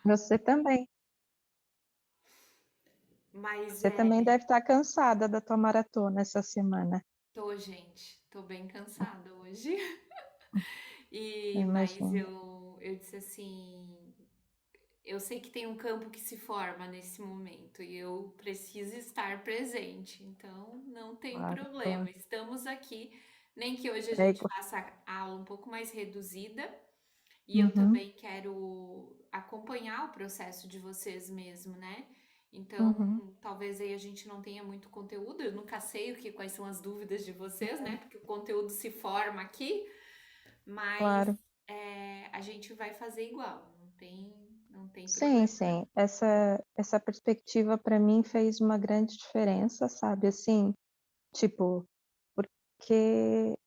Você também. Mas Você também deve estar cansada da tua maratona essa semana. gente, tô bem cansada hoje. Mas Imagino. eu disse assim, eu sei que tem um campo que se forma nesse momento e eu preciso estar presente, então não tem Claro, claro. problema. Estamos aqui, nem que hoje a É gente igual. faça a aula um pouco mais reduzida, e eu Uhum, também quero acompanhar o processo de vocês mesmo, né? uhum, Então, talvez aí a gente não tenha muito conteúdo, eu nunca sei quais são as dúvidas de vocês, né? Porque o conteúdo se forma aqui, mas claro. a gente vai fazer igual, não tem Sim, problema. sim. Essa perspectiva para mim fez uma grande diferença, sabe? Assim, tipo, porque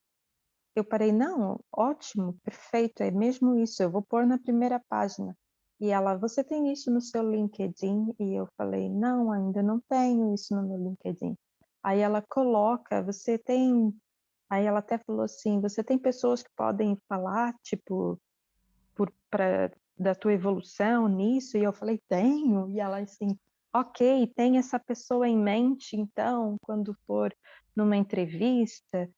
eu parei, não, ótimo, perfeito, é mesmo isso, eu vou pôr na primeira página. E ela, você tem isso no seu LinkedIn? E eu falei, não, ainda não tenho isso no meu LinkedIn. Aí ela coloca, você tem. Aí ela até falou assim, você tem pessoas que podem falar, tipo, da tua evolução nisso? E eu falei, tenho. E ela assim, ok, tem essa pessoa em mente, então, quando for numa entrevista,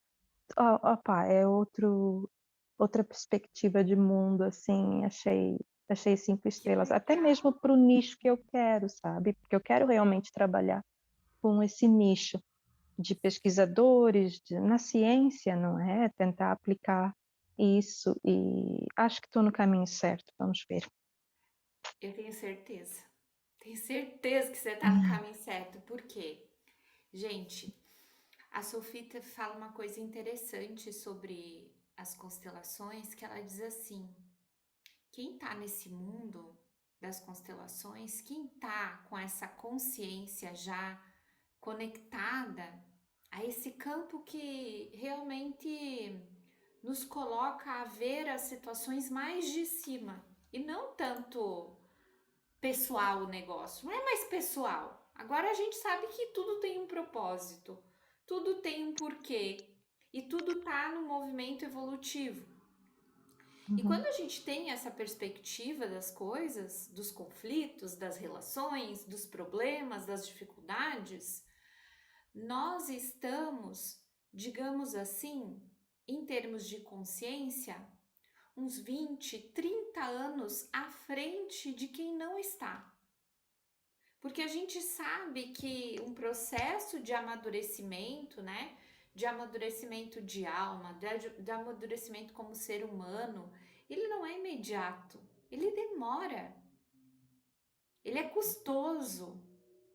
opa, é outra perspectiva de mundo, assim, achei cinco Que estrelas, até mesmo legal! para o nicho que eu quero, sabe? Porque eu quero realmente trabalhar com esse nicho de pesquisadores na ciência, não é? Tentar aplicar isso e acho que estou no caminho certo, vamos ver. Eu tenho certeza. Tenho certeza que você está no caminho certo. Por quê? Gente, a Sofita fala uma coisa interessante sobre as constelações, que ela diz assim: quem está nesse mundo das constelações, quem está com essa consciência já conectada a esse campo que realmente nos coloca a ver as situações mais de cima e não tanto pessoal o negócio, não é mais pessoal. Agora a gente sabe que tudo tem um propósito, tudo tem um porquê e tudo tá no movimento evolutivo. E quando Uhum, a gente tem essa perspectiva das coisas, dos conflitos, das relações, dos problemas, das dificuldades, nós estamos, digamos assim, em termos de consciência, uns 20, 30 anos à frente de quem não está. Porque a gente sabe que um processo de amadurecimento, né? De amadurecimento de alma, de amadurecimento como ser humano, ele não é imediato, ele demora, ele é custoso.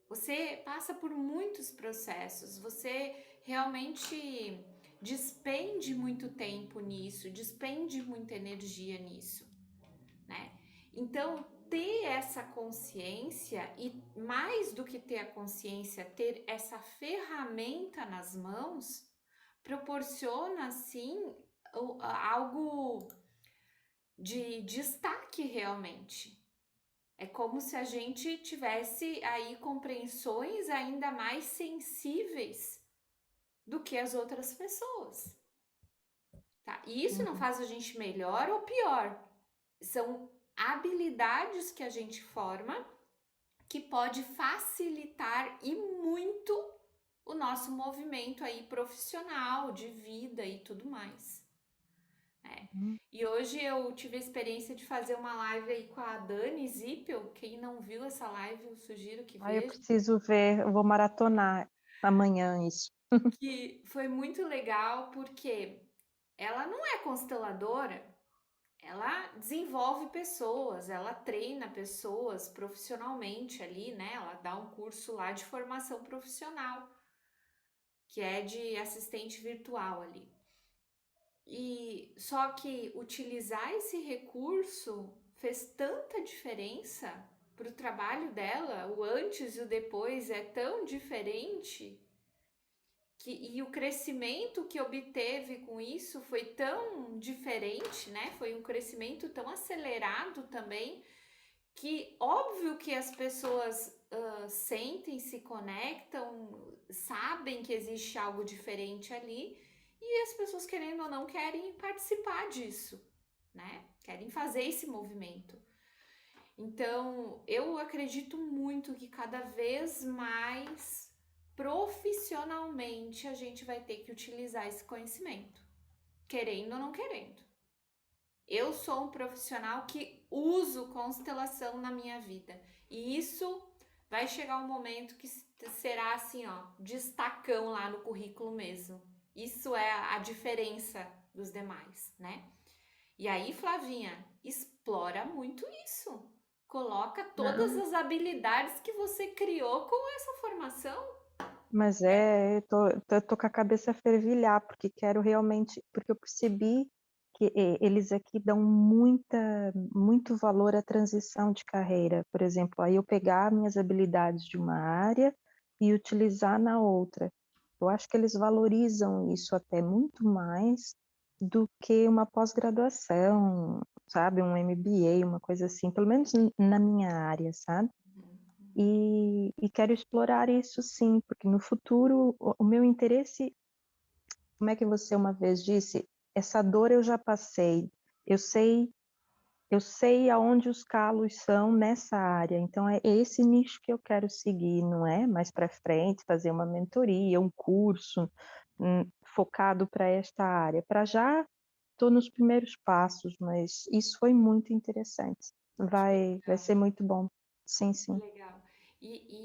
Você passa por muitos processos, você realmente despende muito tempo nisso, despende muita energia nisso, né? Então, ter essa consciência e mais do que ter a consciência, ter essa ferramenta nas mãos, proporciona assim algo de destaque realmente. É como se a gente tivesse aí compreensões ainda mais sensíveis do que as outras pessoas, tá? E isso não uhum, faz a gente melhor ou pior. São habilidades que a gente forma que pode facilitar e muito o nosso movimento aí profissional, de vida e tudo mais. uhum. E hoje eu tive a experiência de fazer uma live aí com a Dani Zippel. Quem não viu essa live, eu sugiro que Aí eu veja. preciso ver, eu vou maratonar amanhã isso. Que foi muito legal porque ela não é consteladora, ela desenvolve pessoas, ela treina pessoas profissionalmente ali, né? Ela dá um curso lá de formação profissional, que é de assistente virtual ali. E só que utilizar esse recurso fez tanta diferença para o trabalho dela, o antes e o depois é tão diferente e o crescimento que obteve com isso foi tão diferente, né? Foi um crescimento tão acelerado também, que óbvio que as pessoas sentem, se conectam, sabem que existe algo diferente ali, e as pessoas, querendo ou não, querem participar disso, né? Querem fazer esse movimento. Então, eu acredito muito que cada vez mais profissionalmente a gente vai ter que utilizar esse conhecimento, querendo ou não querendo. Eu sou um profissional que uso constelação na minha vida. E isso vai chegar um momento que será assim, ó, destacão lá no currículo mesmo. Isso é a diferença dos demais, né? E aí, Flavinha, explora muito isso. Coloca todas Não, as habilidades que você criou com essa formação. mas tô com a cabeça a fervilhar, porque quero realmente, porque eu percebi que eles aqui dão muito valor à transição de carreira. Por exemplo, aí eu pegar minhas habilidades de uma área e utilizar na outra. Eu acho que eles valorizam isso até muito mais do que uma pós-graduação, sabe? Um MBA, uma coisa assim, pelo menos na minha área, sabe? E quero explorar isso sim, porque no futuro o meu interesse, como é que você uma vez disse, essa dor eu já passei, eu sei, eu sei aonde os calos são nessa área, então é esse nicho que eu quero seguir, não é? Mais para frente, fazer uma mentoria, um curso focado para esta área. Para já estou nos primeiros passos, mas isso foi muito interessante. Que Vai legal. ser muito bom. Sim, Que sim. legal.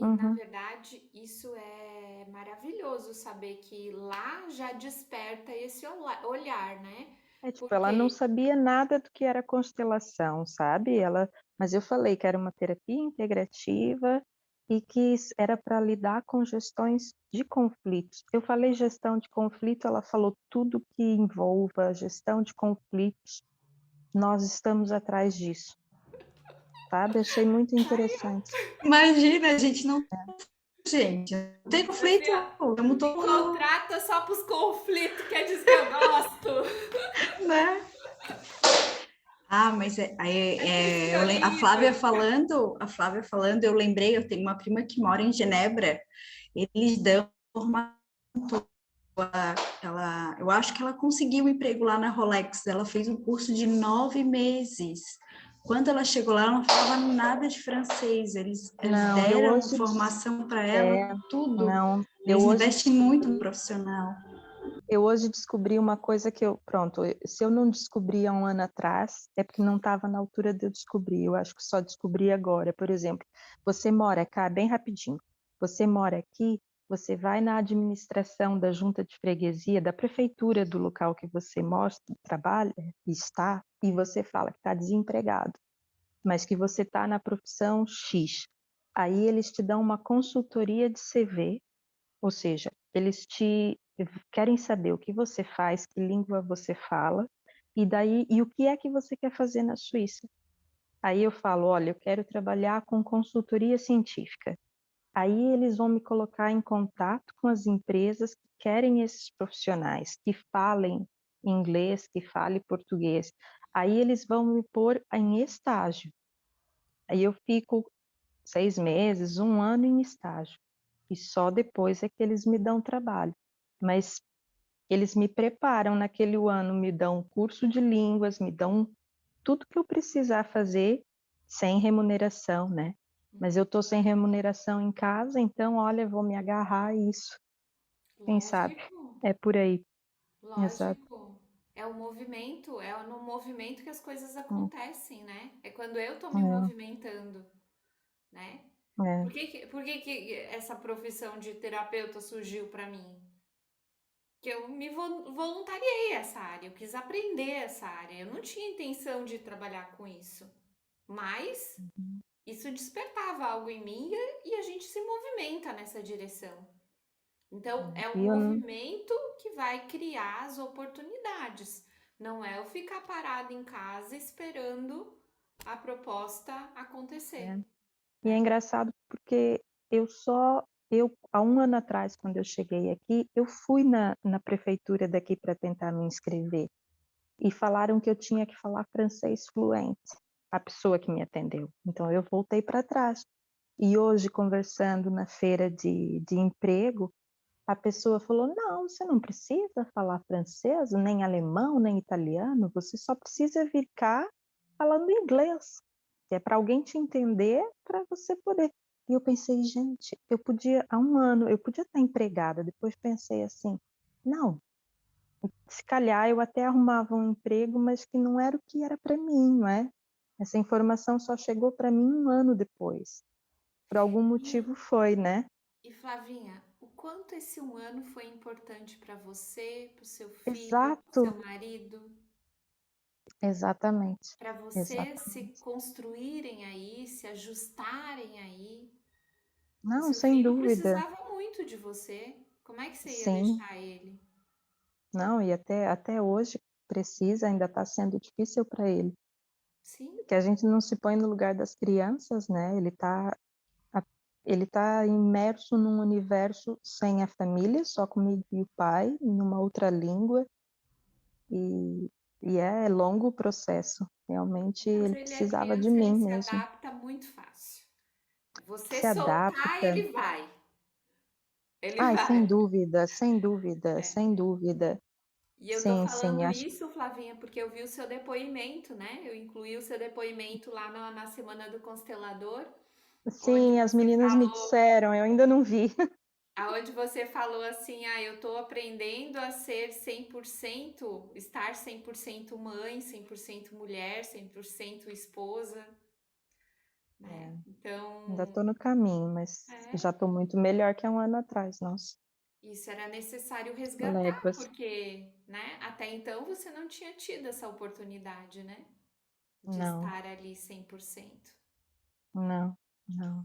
Na Uhum. verdade, isso é maravilhoso saber que lá já desperta esse olhar, né? É, tipo, ela não Porque sabia nada do que era constelação, sabe? Mas eu falei que era uma terapia integrativa e que era para lidar com gestões de conflitos. Eu falei gestão de conflito, ela falou tudo que envolva gestão de conflitos. Nós estamos atrás disso, sabe? Achei muito interessante. Imagina, a gente não. Gente, não tem assim, conflito, ó, estamos me todo, contrata só para os conflitos, quer dizer que eu gosto. né? Ah, mas É por isso que eu ligo. A Flávia falando, eu lembrei, eu tenho uma prima que mora em Genebra, eles dão formação, eu acho que ela conseguiu um emprego lá na Rolex, ela fez um curso de 9 meses. Quando ela chegou lá, ela não falava nada de francês, eles Não, deram formação para ela, é, tudo. não, eu Eles hoje investem muito no descobri profissional. Eu hoje descobri uma coisa que pronto, se eu não descobri há um ano atrás, é porque não estava na altura de eu descobrir. Eu acho que só descobri agora. Por exemplo, você mora cá, bem rapidinho. Você mora aqui, você vai na administração da junta de freguesia, da prefeitura do local que você mostra, trabalha, está, e você fala que está desempregado, mas que você está na profissão X. Aí eles te dão uma consultoria de CV, ou seja, eles querem saber o que você faz, que língua você fala, e o que é que você quer fazer na Suíça. Aí eu falo, olha, eu quero trabalhar com consultoria científica. Aí eles vão me colocar em contato com as empresas que querem esses profissionais, que falem inglês, que falem português. Aí eles vão me pôr em estágio. Aí eu fico 6 meses, um ano em estágio. E só depois é que eles me dão trabalho. Mas eles me preparam naquele ano, me dão um curso de línguas, me dão tudo que eu precisar fazer sem remuneração, né? Mas eu estou sem remuneração em casa, então, olha, eu vou me agarrar a isso. Quem sabe? Lógico, É por aí. Exato. lógico. É o movimento, é no movimento que as coisas Hum, acontecem, né? É quando eu tô me É, movimentando, né? é. Por que que essa profissão de terapeuta surgiu para mim? Que eu me voluntariei a essa área, eu quis aprender essa área. Eu não tinha intenção de trabalhar com isso, mas Uhum. isso despertava algo em mim e a gente se movimenta nessa direção. Então, é o E eu não, movimento que vai criar as oportunidades. Não é eu ficar parado em casa esperando a proposta é. acontecer, E é né? engraçado porque há um ano atrás, quando eu cheguei aqui, eu fui na prefeitura daqui para tentar me inscrever. E falaram que eu tinha que falar francês fluente, a pessoa que me atendeu. Então eu voltei para trás. E hoje, conversando na feira de emprego, a pessoa falou: não, você não precisa falar francês, nem alemão, nem italiano, você só precisa vir cá falando inglês. É para alguém te entender, para você poder. E eu pensei: "Gente, eu podia há um ano, eu podia estar empregada", depois pensei assim: "Não, se calhar eu até arrumava um emprego, mas que não era o que era para mim, não é?". Essa informação só chegou para mim um ano depois. Por algum E, motivo foi, né. e Flavinha, o quanto esse um ano foi importante para você, para o seu filho, para o Exato, seu marido, exatamente, para vocês se exatamente. construírem aí, se ajustarem aí? O Não, seu sem filho dúvida. precisava muito de você. Como é que você ia Sim. deixar ele? Não, e até hoje precisa, ainda está sendo difícil para ele, Sim, que a gente não se põe no lugar das crianças, né, a ele tá imerso num universo sem a família, só comigo e o pai, em uma outra língua, e é longo o processo. Realmente mas ele ele é precisava de criança, ele mim se mesmo. adapta muito fácil. Você Se soltar, adapta. ele vai. Ele Ai, sem vai. dúvida, sem dúvida, É. sem dúvida. E eu tô Sim, sim, falando acho isso, Flavinha, porque eu vi o seu depoimento, né? Eu incluí o seu depoimento lá na Semana do Constelador, onde sim, as você meninas me falou, disseram, eu ainda não vi. aonde você falou assim, eu tô aprendendo a ser 100%, estar 100% mãe, 100% mulher, 100% esposa, né? É, ainda Então, estou no caminho, mas já é, estou muito melhor que há um ano atrás, nossa, isso era necessário resgatar, léguas. porque, né, até então você não tinha tido essa oportunidade, né, de Não, estar ali 100%. não, não.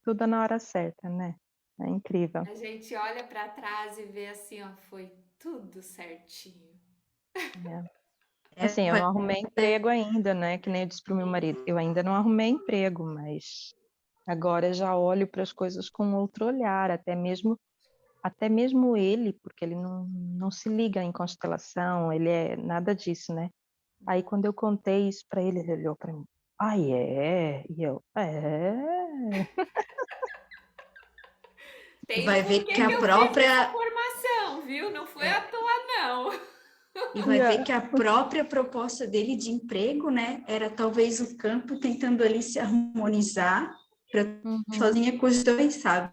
Tudo na hora certa, né? É incrível. A gente olha para trás e vê assim, ó, foi tudo certinho. É. É, Assim, eu não arrumei emprego ainda, né? Que nem eu disse pro meu marido, eu ainda não arrumei emprego, mas agora eu já olho para as coisas com outro olhar, até mesmo ele, porque ele não se liga em constelação, ele é nada disso, né? Aí quando eu contei isso para ele, ele olhou para mim. Ah, é? E eu, é. Tem um vai ver porquê que que a eu fiz essa própria formação, viu? Não foi à é, toa, não. e vai ver que a própria proposta dele de emprego, né, era talvez o campo tentando ali se harmonizar para Uhum. sozinha com os dois, sabe?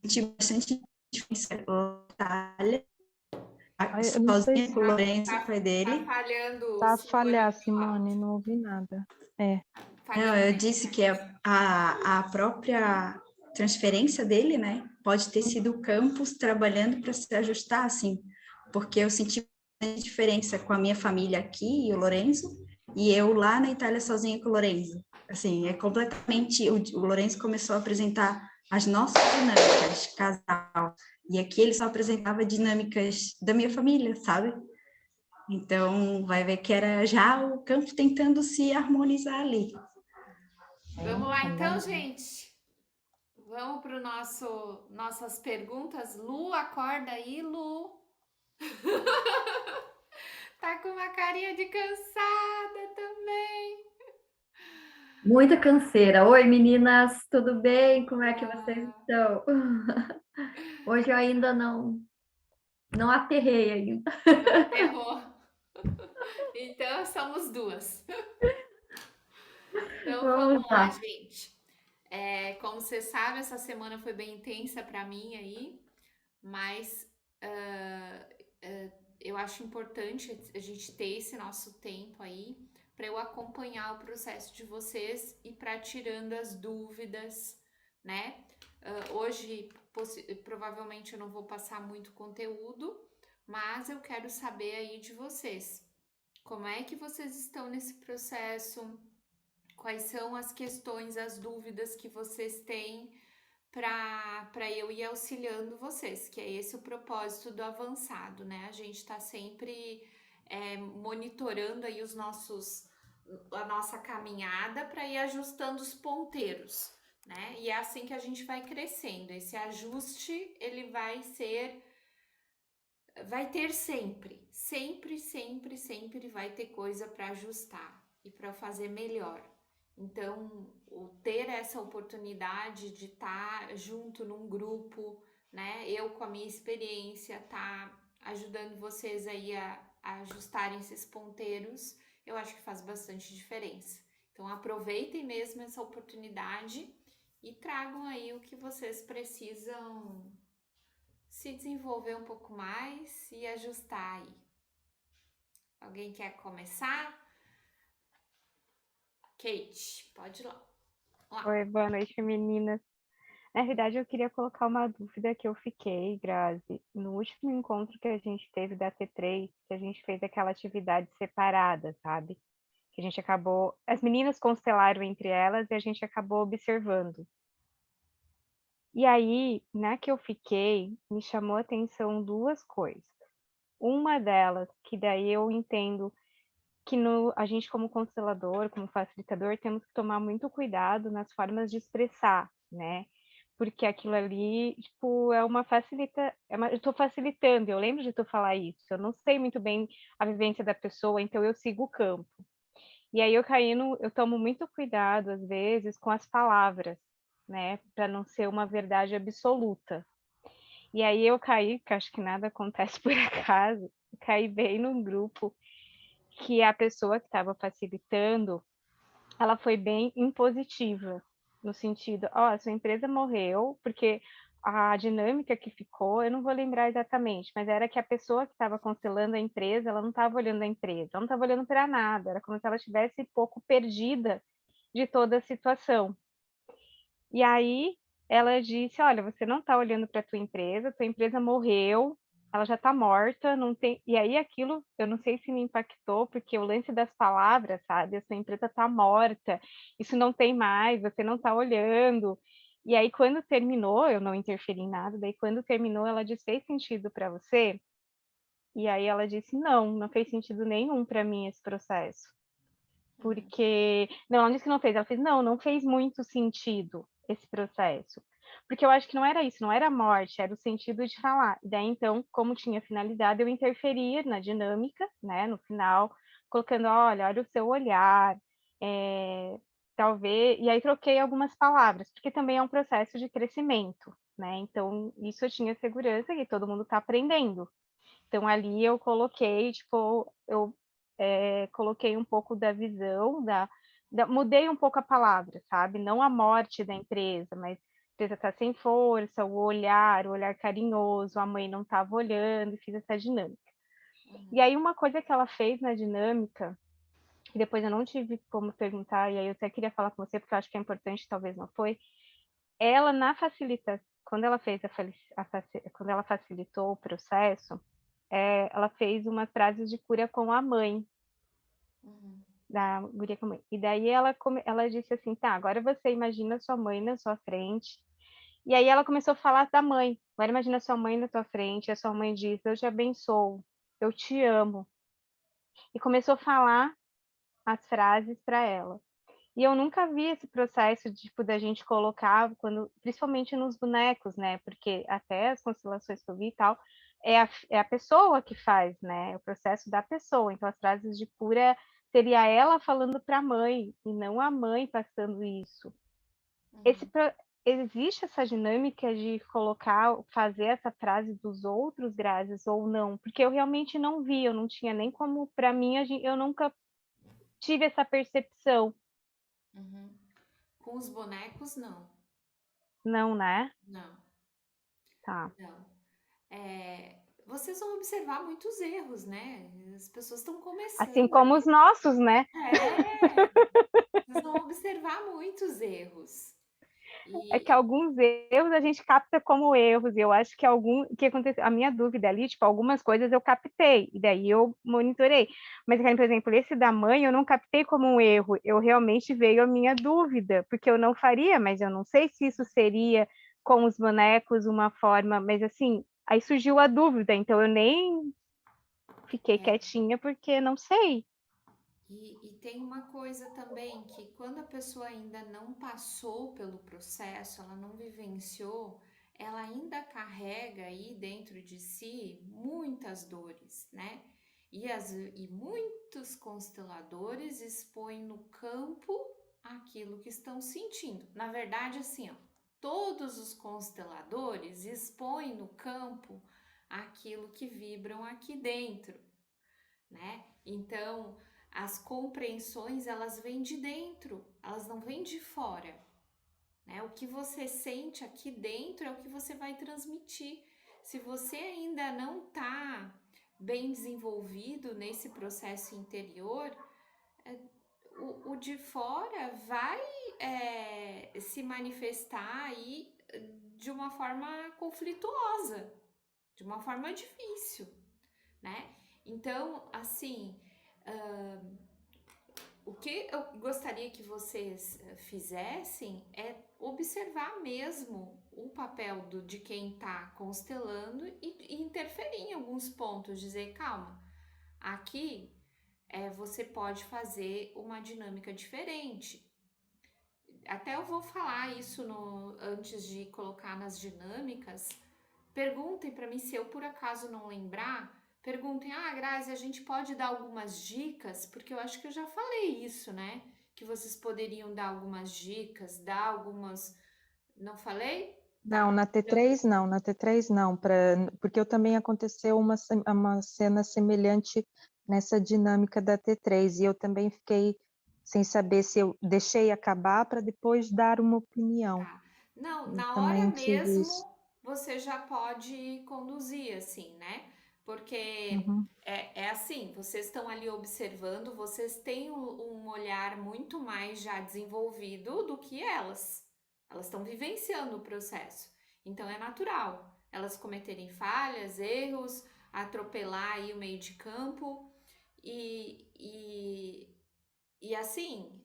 Tive bastante diferença com a Itália, Ai, eu não sei sozinha se com o Lourenço, o pai Tá dele. falhando, tá a Simone, falhar, o meu Simone, áudio. não ouvi nada. É, Não, Falhando eu na disse que internet. a própria transferência dele, né, pode ter sido o campus trabalhando para se ajustar, assim, porque eu senti diferença com a minha família aqui e o Lorenzo, e eu lá na Itália sozinha com o Lorenzo. Assim, é completamente. O Lorenzo começou a apresentar as nossas dinâmicas, casal, e aqui ele só apresentava dinâmicas da minha família, sabe? Então, vai ver que era já o campo tentando se harmonizar ali. Vamos lá é então, normal. gente. Vamos para o nossas perguntas. Lu, acorda aí, Lu. Tá com uma carinha de cansada também. Muita canseira. Oi, meninas, tudo bem? Como é que vocês Ah, estão? Hoje eu ainda não aterrei ainda. não aterrou. Então somos duas. Então Vamos vamos lá, lá. gente. Como você sabe, essa semana foi bem intensa para mim aí, mas ah, ah, eu acho importante a gente ter esse nosso tempo aí para eu acompanhar o processo de vocês e para tirando as dúvidas, né? Hoje, provavelmente eu não vou passar muito conteúdo, mas eu quero saber aí de vocês. Como é que vocês estão nesse processo? Quais são as questões, as dúvidas que vocês têm para eu ir auxiliando vocês, que é esse o propósito do avançado, né? A gente está sempre monitorando aí a nossa caminhada para ir ajustando os ponteiros, né? E é assim que a gente vai crescendo. Esse ajuste ele vai ter sempre, sempre, sempre, sempre vai ter coisa para ajustar e para fazer melhor. Então, o ter essa oportunidade de estar junto num grupo, né? Eu com a minha experiência, tá ajudando vocês aí a ajustarem esses ponteiros, eu acho que faz bastante diferença. Então aproveitem mesmo essa oportunidade e tragam aí o que vocês precisam se desenvolver um pouco mais e ajustar aí. Alguém quer começar? Kate, pode ir lá. Oi, boa noite, meninas. Na verdade, eu queria colocar uma dúvida que eu fiquei, Grazi, no último encontro que a gente teve da T3, que a gente fez aquela atividade separada, sabe? Que a gente acabou, as meninas constelaram entre elas e a gente acabou observando. E aí, na que eu fiquei, me chamou a atenção duas coisas. Uma delas, que daí eu entendo que a gente, como constelador, como facilitador, temos que tomar muito cuidado nas formas de expressar, né? Porque aquilo ali, tipo, é uma facilita, eu estou facilitando, eu lembro de tu falar isso, eu não sei muito bem a vivência da pessoa, então eu sigo o campo. E aí eu tomo muito cuidado, às vezes, com as palavras, né? Para não ser uma verdade absoluta. E aí eu caí, que acho que nada acontece por acaso, caí bem num grupo que a pessoa que estava facilitando, ela foi bem impositiva, no sentido, ó, a sua empresa morreu, porque a dinâmica que ficou, eu não vou lembrar exatamente, mas era que a pessoa que estava constelando a empresa, ela não estava olhando a empresa, ela não estava olhando para nada, era como se ela estivesse pouco perdida de toda a situação. E aí ela disse, olha, você não está olhando para tua empresa morreu, ela já está morta, não tem. E aí aquilo, eu não sei se me impactou, porque o lance das palavras, sabe? A sua empresa está morta, isso não tem mais, você não está olhando. E aí quando terminou, eu não interferi em nada, daí quando terminou, ela disse, fez sentido para você? E aí ela disse, não, não fez sentido nenhum para mim esse processo. Porque, não, ela disse que não fez, ela fez, não, não fez muito sentido esse processo. Porque eu acho que não era isso, não era a morte, era o sentido de falar. E daí, então, como tinha finalidade, eu interferia na dinâmica, né, no final, colocando, olha o seu olhar, talvez, e aí troquei algumas palavras, porque também é um processo de crescimento, né, então isso eu tinha segurança que todo mundo está aprendendo. Então ali eu coloquei, tipo, coloquei um pouco da visão, mudei um pouco a palavra, sabe? Não a morte da empresa, mas a empresa está sem força, o olhar carinhoso, a mãe não estava olhando, e fiz essa dinâmica. E aí uma coisa que ela fez na dinâmica, que depois eu não tive como perguntar, e aí eu até queria falar com você, porque eu acho que é importante, talvez não foi, ela na facilitação, quando ela fez quando ela facilitou o processo, ela fez umas frases de cura com a mãe, da guria com a mãe. E daí ela disse assim, tá, agora você imagina sua mãe na sua frente. E aí ela começou a falar da mãe. Agora imagina sua mãe na tua frente, e a sua mãe diz, eu te abençoo, eu te amo. E começou a falar as frases para ela. E eu nunca vi esse processo de, tipo, da gente colocar, principalmente nos bonecos, né? Porque até as constelações que eu vi e tal, é a pessoa que faz, né? É o processo da pessoa. Então, as frases de cura seria ela falando para a mãe, e não a mãe passando isso. Existe essa dinâmica de fazer essa frase dos outros, Graças, ou não? Porque eu realmente não vi, eu não tinha nem como, para mim, eu nunca tive essa percepção. Com os bonecos, não. Não, né? Não, Tá. não. Vocês vão observar muitos erros, né? As pessoas estão Assim começando como ali. os nossos, né? Vocês vão observar muitos erros. É que E alguns erros a gente capta como erros, e eu acho que que aconteceu, a minha dúvida ali, tipo, algumas coisas eu captei, e daí eu monitorei. Mas, por exemplo, esse da mãe eu não captei como um erro, eu realmente veio a minha dúvida, porque eu não faria, mas eu não sei se isso seria com os bonecos uma forma, mas assim, aí surgiu a dúvida, então eu nem fiquei quietinha porque não sei. E tem uma coisa também que quando a pessoa ainda não passou pelo processo, ela não vivenciou, ela ainda carrega aí dentro de si muitas dores, né? E muitos consteladores expõem no campo aquilo que estão sentindo. Na verdade, assim, ó, todos os consteladores expõem no campo aquilo que vibram aqui dentro, né? Então, as compreensões, elas vêm de dentro, elas não vêm de fora, né? O que você sente aqui dentro é o que você vai transmitir. Se você ainda não está bem desenvolvido nesse processo interior, o de fora vai se manifestar aí de uma forma conflituosa, de uma forma difícil, né? Então, assim, o que eu gostaria que vocês fizessem é observar mesmo o papel de quem está constelando e interferir em alguns pontos, dizer, calma, aqui você pode fazer uma dinâmica diferente. Até eu vou falar isso antes de colocar nas dinâmicas. Perguntem para mim, se eu por acaso não lembrar, perguntem, Grazi, a gente pode dar algumas dicas? Porque eu acho que eu já falei isso, né? Que vocês poderiam dar algumas dicas, dar algumas... Não falei? Não, na T3 não, na T3 não, porque eu também aconteceu uma cena semelhante nessa dinâmica da T3, e eu também fiquei sem saber se eu deixei acabar para depois dar uma opinião. Tá. Não, Eu na hora também tive isso. mesmo você já pode conduzir, assim, né? Porque Uhum. é assim, vocês estão ali observando, vocês têm um olhar muito mais já desenvolvido do que elas. Elas estão vivenciando o processo. Então é natural elas cometerem falhas, erros, atropelar aí o meio de campo e assim,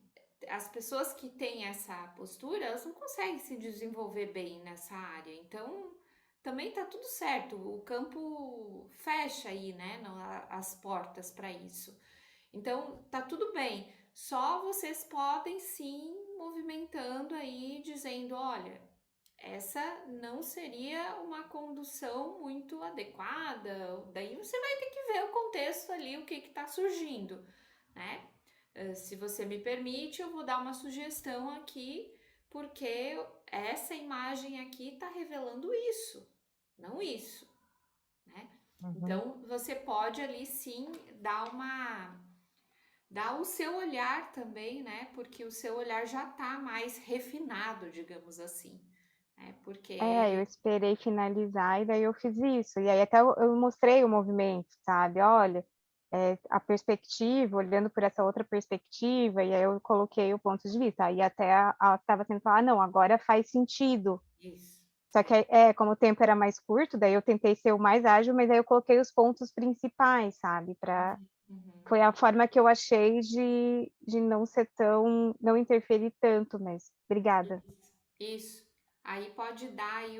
as pessoas que têm essa postura, elas não conseguem se desenvolver bem nessa área. Então, também tá tudo certo. O campo fecha aí, né, as portas para isso. Então, tá tudo bem. Só vocês podem sim movimentando aí, dizendo, olha, essa não seria uma condução muito adequada. Daí você vai ter que ver o contexto ali, o que está surgindo, né? Se você me permite, eu vou dar uma sugestão aqui, porque essa imagem aqui está revelando isso, não isso, né? Uhum. Então, você pode ali sim dar o seu olhar também, né? Porque o seu olhar já está mais refinado, digamos assim. Porque... eu esperei finalizar e daí eu fiz isso. E aí até eu mostrei o movimento, sabe? Olha, a perspectiva, olhando por essa outra perspectiva, e aí eu coloquei o ponto de vista. Aí até ela estava tendo que falar, não, agora faz sentido. Isso. Só que como o tempo era mais curto, daí eu tentei ser o mais ágil, mas aí eu coloquei os pontos principais, sabe? Foi a forma que eu achei de não ser não interferir tanto, mas obrigada. Isso. Aí pode dar aí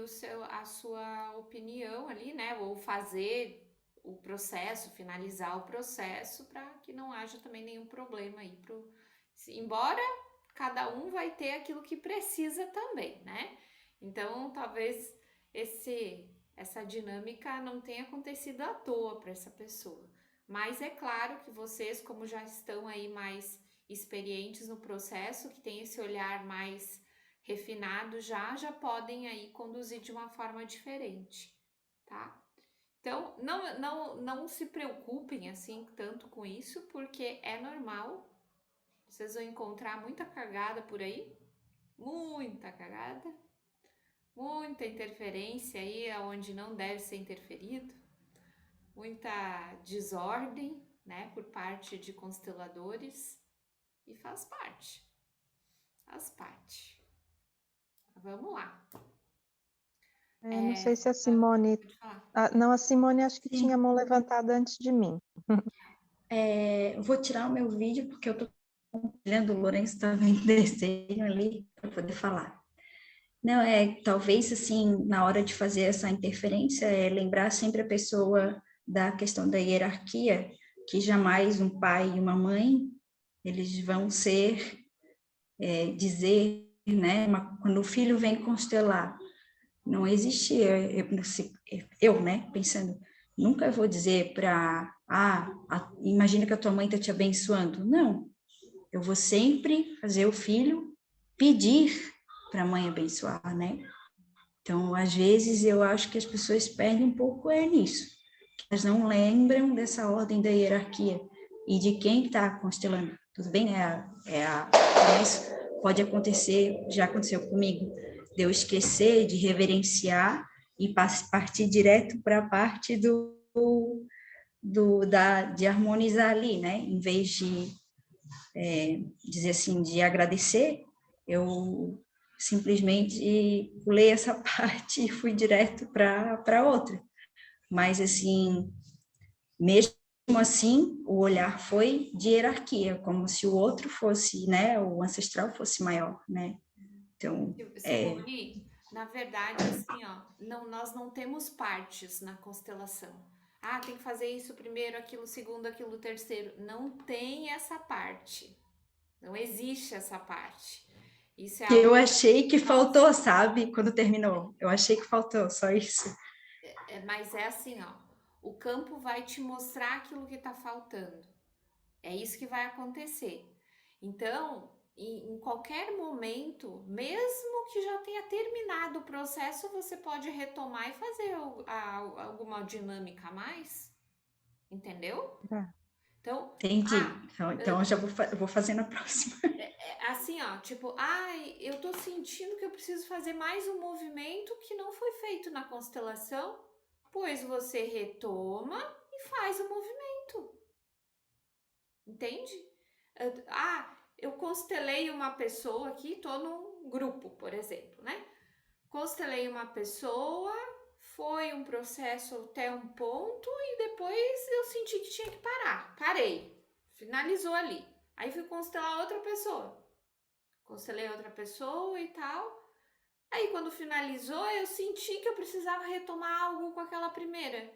a sua opinião ali, né? Ou fazer o processo, finalizar o processo, para que não haja também nenhum problema aí embora cada um vai ter aquilo que precisa também, né? Então, talvez essa dinâmica não tenha acontecido à toa para essa pessoa. Mas é claro que vocês, como já estão aí mais experientes no processo, que tem esse olhar mais refinado, já podem aí conduzir de uma forma diferente, tá? Então, não se preocupem assim tanto com isso, porque é normal. Vocês vão encontrar muita cagada por aí, muita cagada, muita interferência aí onde não deve ser interferido, muita desordem, né, por parte de consteladores, e faz parte. Vamos lá. Não sei se a Simone... não, a Simone acho que Sim. tinha a mão levantada antes de mim. Vou tirar o meu vídeo, porque eu estou olhando, o Lourenço está vendo desenho ali para poder falar. Não, talvez, assim, na hora de fazer essa interferência, lembrar sempre a pessoa da questão da hierarquia, que jamais um pai e uma mãe, eles vão dizer, né, quando o filho vem constelar, não existe, eu, né, pensando, nunca vou dizer para, imagina que a tua mãe está te abençoando. Não, eu vou sempre fazer o filho pedir para a mãe abençoar, né? Então, às vezes, eu acho que as pessoas perdem um pouco nisso. Elas não lembram dessa ordem da hierarquia, e de quem está constelando. Tudo bem, né? Mas pode acontecer, já aconteceu comigo, de eu esquecer de reverenciar e partir direto para a parte de harmonizar ali, né? Em vez de dizer assim, de agradecer, eu simplesmente pulei essa parte e fui direto para outra. Mas, assim, mesmo assim, o olhar foi de hierarquia, como se o outro fosse, né, o ancestral fosse maior, né? Então, Simone, na verdade, assim, ó, nós não temos partes na constelação. Ah, tem que fazer isso primeiro, aquilo segundo, aquilo terceiro. Não tem essa parte. Não existe essa parte. Isso é eu algo. achei que faltou, sabe? Quando terminou, eu achei que faltou, só isso. Mas é assim, ó. O campo vai te mostrar aquilo que tá faltando. É isso que vai acontecer. Então, em qualquer momento, mesmo que já tenha terminado o processo, você pode retomar e fazer alguma dinâmica a mais. Entendeu? É. Então, Entendi. Então eu já vou fazer na próxima. assim, ó, tipo, ai, eu tô sentindo que eu preciso fazer mais um movimento que não foi feito na constelação, pois você retoma e faz o movimento. Entende? Eu constelei uma pessoa aqui, tô num grupo, por exemplo, né? Constelei uma pessoa, foi um processo até um ponto e depois eu senti que tinha que parar. Parei, finalizou ali. Aí fui constelar outra pessoa. Constelei outra pessoa e tal. Aí quando finalizou, eu senti que eu precisava retomar algo com aquela primeira.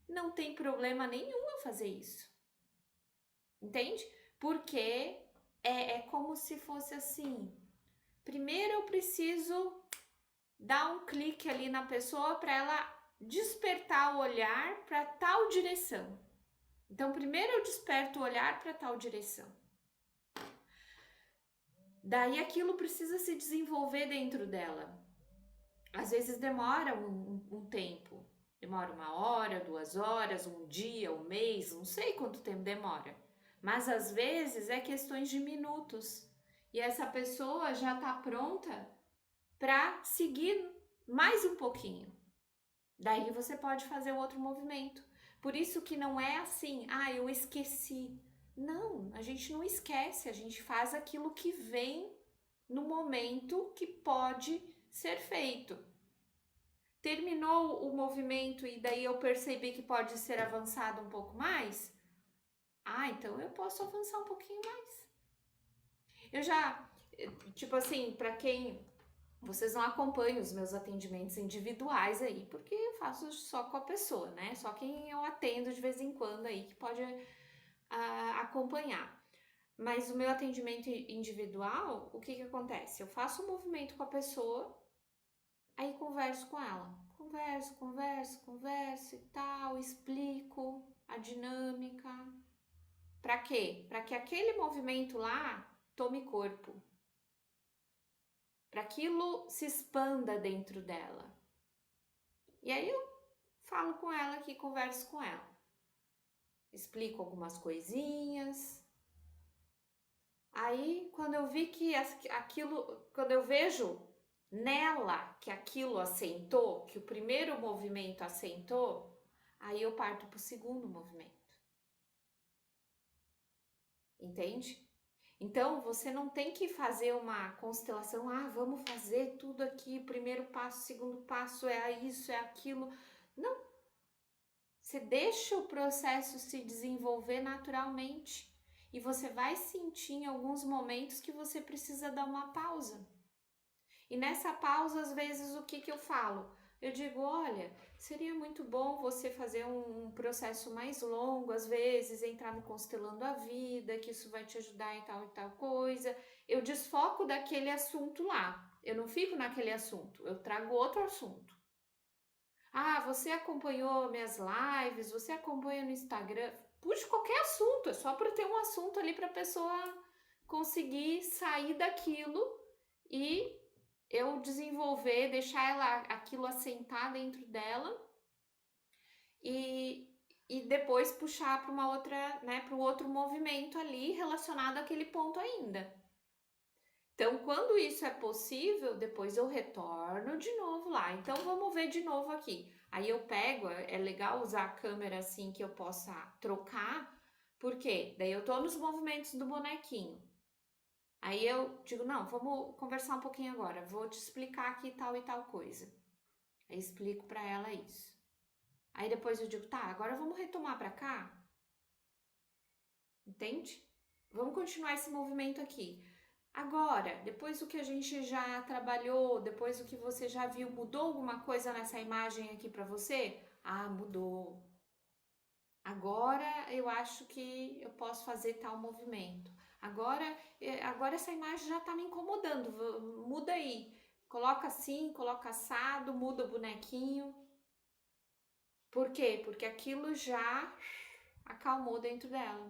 Não tem problema nenhum eu fazer isso. Entende? Porque é como se fosse assim. Primeiro eu preciso dar um clique ali na pessoa para ela despertar o olhar para tal direção. Então, primeiro eu desperto o olhar para tal direção. Daí aquilo precisa se desenvolver dentro dela. Às vezes demora um tempo. Demora 1 hora, 2 horas, um dia, um mês, não sei quanto tempo demora. Mas às vezes é questões de minutos. E essa pessoa já está pronta para seguir mais um pouquinho. Daí você pode fazer outro movimento. Por isso que não é assim, eu esqueci. Não, a gente não esquece, a gente faz aquilo que vem no momento que pode ser feito. Terminou o movimento e daí eu percebi que pode ser avançado um pouco mais? Então eu posso avançar um pouquinho mais. Eu já, tipo assim, para quem vocês não acompanham os meus atendimentos individuais aí, porque eu faço só com a pessoa, né? Só quem eu atendo de vez em quando aí que pode acompanhar. Mas o meu atendimento individual, o que acontece? Eu faço um movimento com a pessoa, aí converso com ela. Converso e tal, explico a dinâmica. Para quê? Para que aquele movimento lá tome corpo. Para aquilo se expanda dentro dela. E aí eu falo com ela aqui, converso com ela. Explico algumas coisinhas. Aí, quando eu vi que quando eu vejo nela que aquilo assentou, que o primeiro movimento assentou, aí eu parto para o segundo movimento. Entende? Então, você não tem que fazer uma constelação, vamos fazer tudo aqui, primeiro passo, segundo passo, é isso, é aquilo. Não. Você deixa o processo se desenvolver naturalmente e você vai sentir em alguns momentos que você precisa dar uma pausa. E nessa pausa, às vezes, o que eu falo? Eu digo, olha, seria muito bom você fazer um processo mais longo, às vezes, entrar no Constelando a Vida, que isso vai te ajudar em tal e tal coisa. Eu desfoco daquele assunto lá. Eu não fico naquele assunto, eu trago outro assunto. Você acompanhou minhas lives, você acompanha no Instagram. Puxa qualquer assunto, é só para ter um assunto ali para a pessoa conseguir sair daquilo e eu desenvolver, deixar aquilo assentar dentro dela e e depois puxar para uma outra, né, para o outro movimento ali relacionado àquele ponto ainda. Então, quando isso é possível, depois eu retorno de novo lá. Então, vamos ver de novo aqui. Aí eu pego, é legal usar a câmera assim que eu possa trocar, porque daí eu tô nos movimentos do bonequinho. Aí eu digo, não, vamos conversar um pouquinho agora. Vou te explicar aqui tal e tal coisa. Aí explico para ela isso. Aí depois eu digo, tá, agora vamos retomar para cá? Entende? Vamos continuar esse movimento aqui. Agora, depois do que a gente já trabalhou, depois do que você já viu, mudou alguma coisa nessa imagem aqui para você? Ah, mudou. Agora eu acho que eu posso fazer tal movimento. Agora essa imagem já tá me incomodando. Muda aí. Coloca assim, coloca assado, muda o bonequinho. Por quê? Porque aquilo já acalmou dentro dela.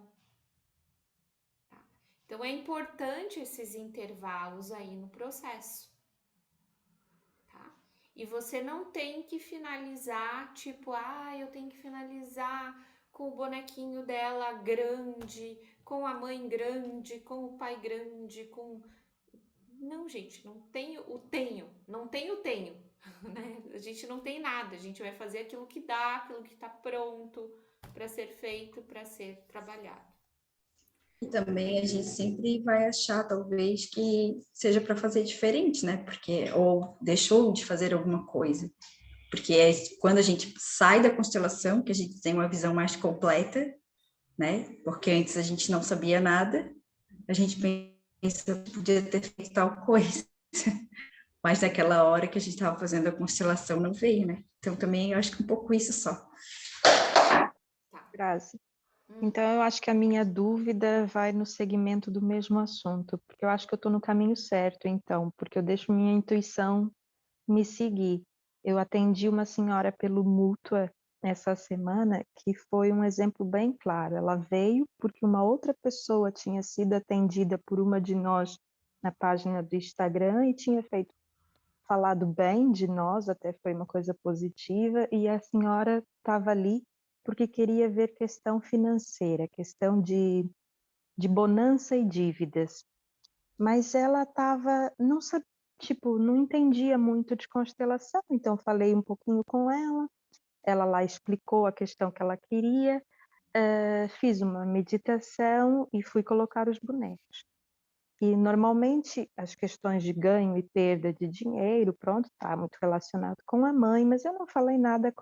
Tá? Então é importante esses intervalos aí no processo. Tá? E você não tem que finalizar, tipo, eu tenho que finalizar com o bonequinho dela grande, com a mãe grande, com o pai grande, com... Não, gente, não tem o tenho, não tem o tenho, né? A gente não tem nada, a gente vai fazer aquilo que dá, aquilo que está pronto para ser feito, para ser trabalhado. E também a gente sempre vai achar, talvez, que seja para fazer diferente, né? Porque, ou deixou de fazer alguma coisa. Porque é quando a gente sai da constelação que a gente tem uma visão mais completa, né? Porque antes a gente não sabia nada, a gente pensa que podia ter feito tal coisa. Mas naquela hora que a gente estava fazendo a constelação não veio, né? Então também eu acho que um pouco isso só. Tá. Grazi. Então, eu acho que a minha dúvida vai no segmento do mesmo assunto, porque eu acho que eu estou no caminho certo, então, porque eu deixo minha intuição me seguir. Eu atendi uma senhora pelo Mútua essa semana, que foi um exemplo bem claro. Ela veio porque uma outra pessoa tinha sido atendida por uma de nós na página do Instagram e tinha falado bem de nós, até foi uma coisa positiva, e a senhora estava ali porque queria ver questão financeira, questão de bonança e dívidas. Mas ela estava, não sabia, tipo, não entendia muito de constelação, então falei um pouquinho com ela lá explicou a questão que ela queria, fiz uma meditação e fui colocar os bonecos. E normalmente as questões de ganho e perda de dinheiro, pronto, está muito relacionado com a mãe, mas eu não falei nada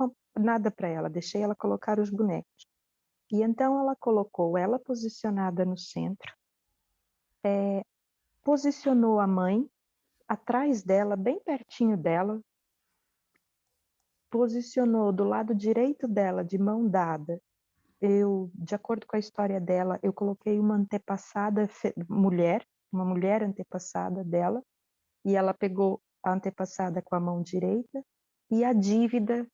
para ela, deixei ela colocar os bonecos. E então ela colocou ela posicionada no centro, posicionou a mãe atrás dela, bem pertinho dela, posicionou do lado direito dela, de mão dada. De acordo com a história dela, eu coloquei uma antepassada mulher, uma mulher antepassada dela, e ela pegou a antepassada com a mão direita e a dívida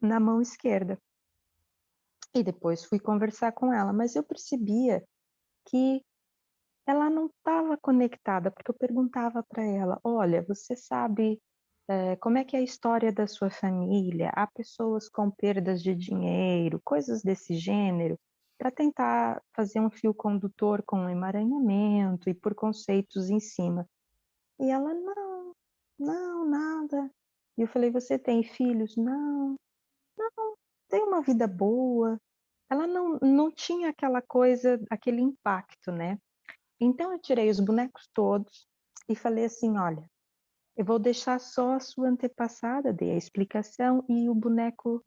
na mão esquerda. E depois fui conversar com ela, mas eu percebia que ela não estava conectada, porque eu perguntava para ela, olha, você sabe como é que é a história da sua família? Há pessoas com perdas de dinheiro, coisas desse gênero, para tentar fazer um fio condutor com um emaranhamento e por conceitos em cima. E ela, não, nada. E eu falei, você tem filhos? Não, tem uma vida boa. Ela não tinha aquela coisa, aquele impacto, né? Então eu tirei os bonecos todos e falei assim, olha, eu vou deixar só a sua antepassada, dei a explicação e o boneco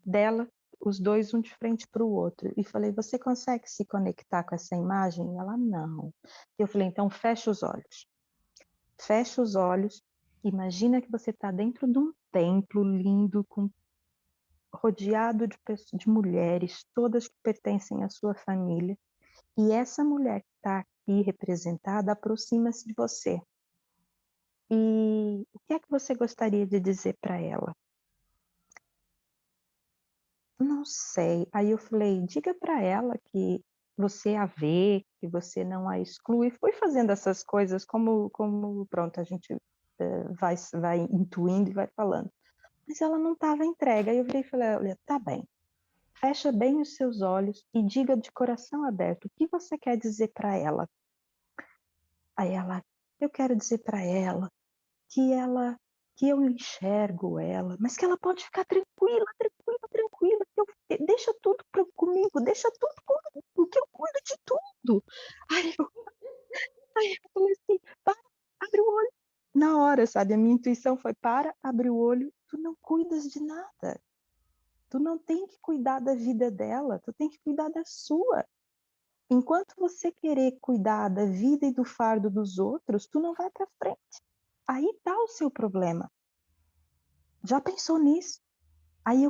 dela, os dois um de frente para o outro. E falei, você consegue se conectar com essa imagem? E ela, não. Eu falei, então fecha os olhos. Fecha os olhos, imagina que você está dentro de um templo lindo, rodeado de mulheres, todas que pertencem à sua família. E essa mulher que está aqui representada aproxima-se de você. E o que é que você gostaria de dizer para ela? Não sei. Aí eu falei, diga para ela que você a vê, que você não a exclui. Fui fazendo essas coisas como pronto, a gente vai intuindo e vai falando. Mas ela não estava entregue. Aí eu virei e falei, olha, tá bem. fecha bem os seus olhos e diga de coração aberto o que você quer dizer para ela. Aí ela, eu quero dizer para ela, que eu enxergo ela, mas que ela pode ficar tranquila, que deixa tudo comigo, deixa tudo comigo, que eu cuido de tudo. Aí eu falei assim, para, abre o olho. Na hora, sabe, a minha intuição foi, abre o olho, tu não cuidas de nada. Tu não tem que cuidar da vida dela, tu tem que cuidar da sua. Enquanto você querer cuidar da vida e do fardo dos outros, tu não vai para frente. Aí tá o seu problema. Já pensou nisso? Aí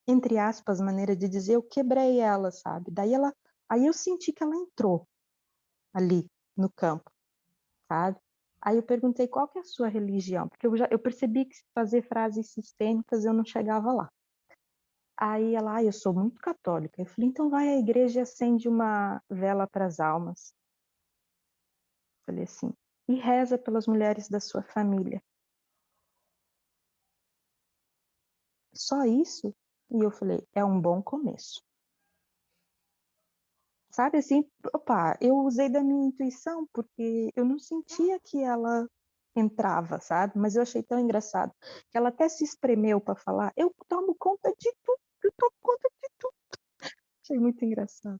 entre aspas, maneira de dizer, eu quebrei ela, sabe? Aí eu senti que ela entrou ali no campo, sabe? Aí eu perguntei qual que é a sua religião, porque eu percebi que fazer frases sistêmicas eu não chegava lá. Aí ela, eu sou muito católica. Eu falei, então vai à igreja e acende uma vela para as almas. Falei assim, e reza pelas mulheres da sua família. Só isso? E eu falei, é um bom começo. Sabe assim, opa, eu usei da minha intuição porque eu não sentia que ela entrava, sabe? Mas eu achei tão engraçado que ela até se espremeu para falar, eu tomo conta de tudo, eu tomo conta de tudo. Achei muito engraçado.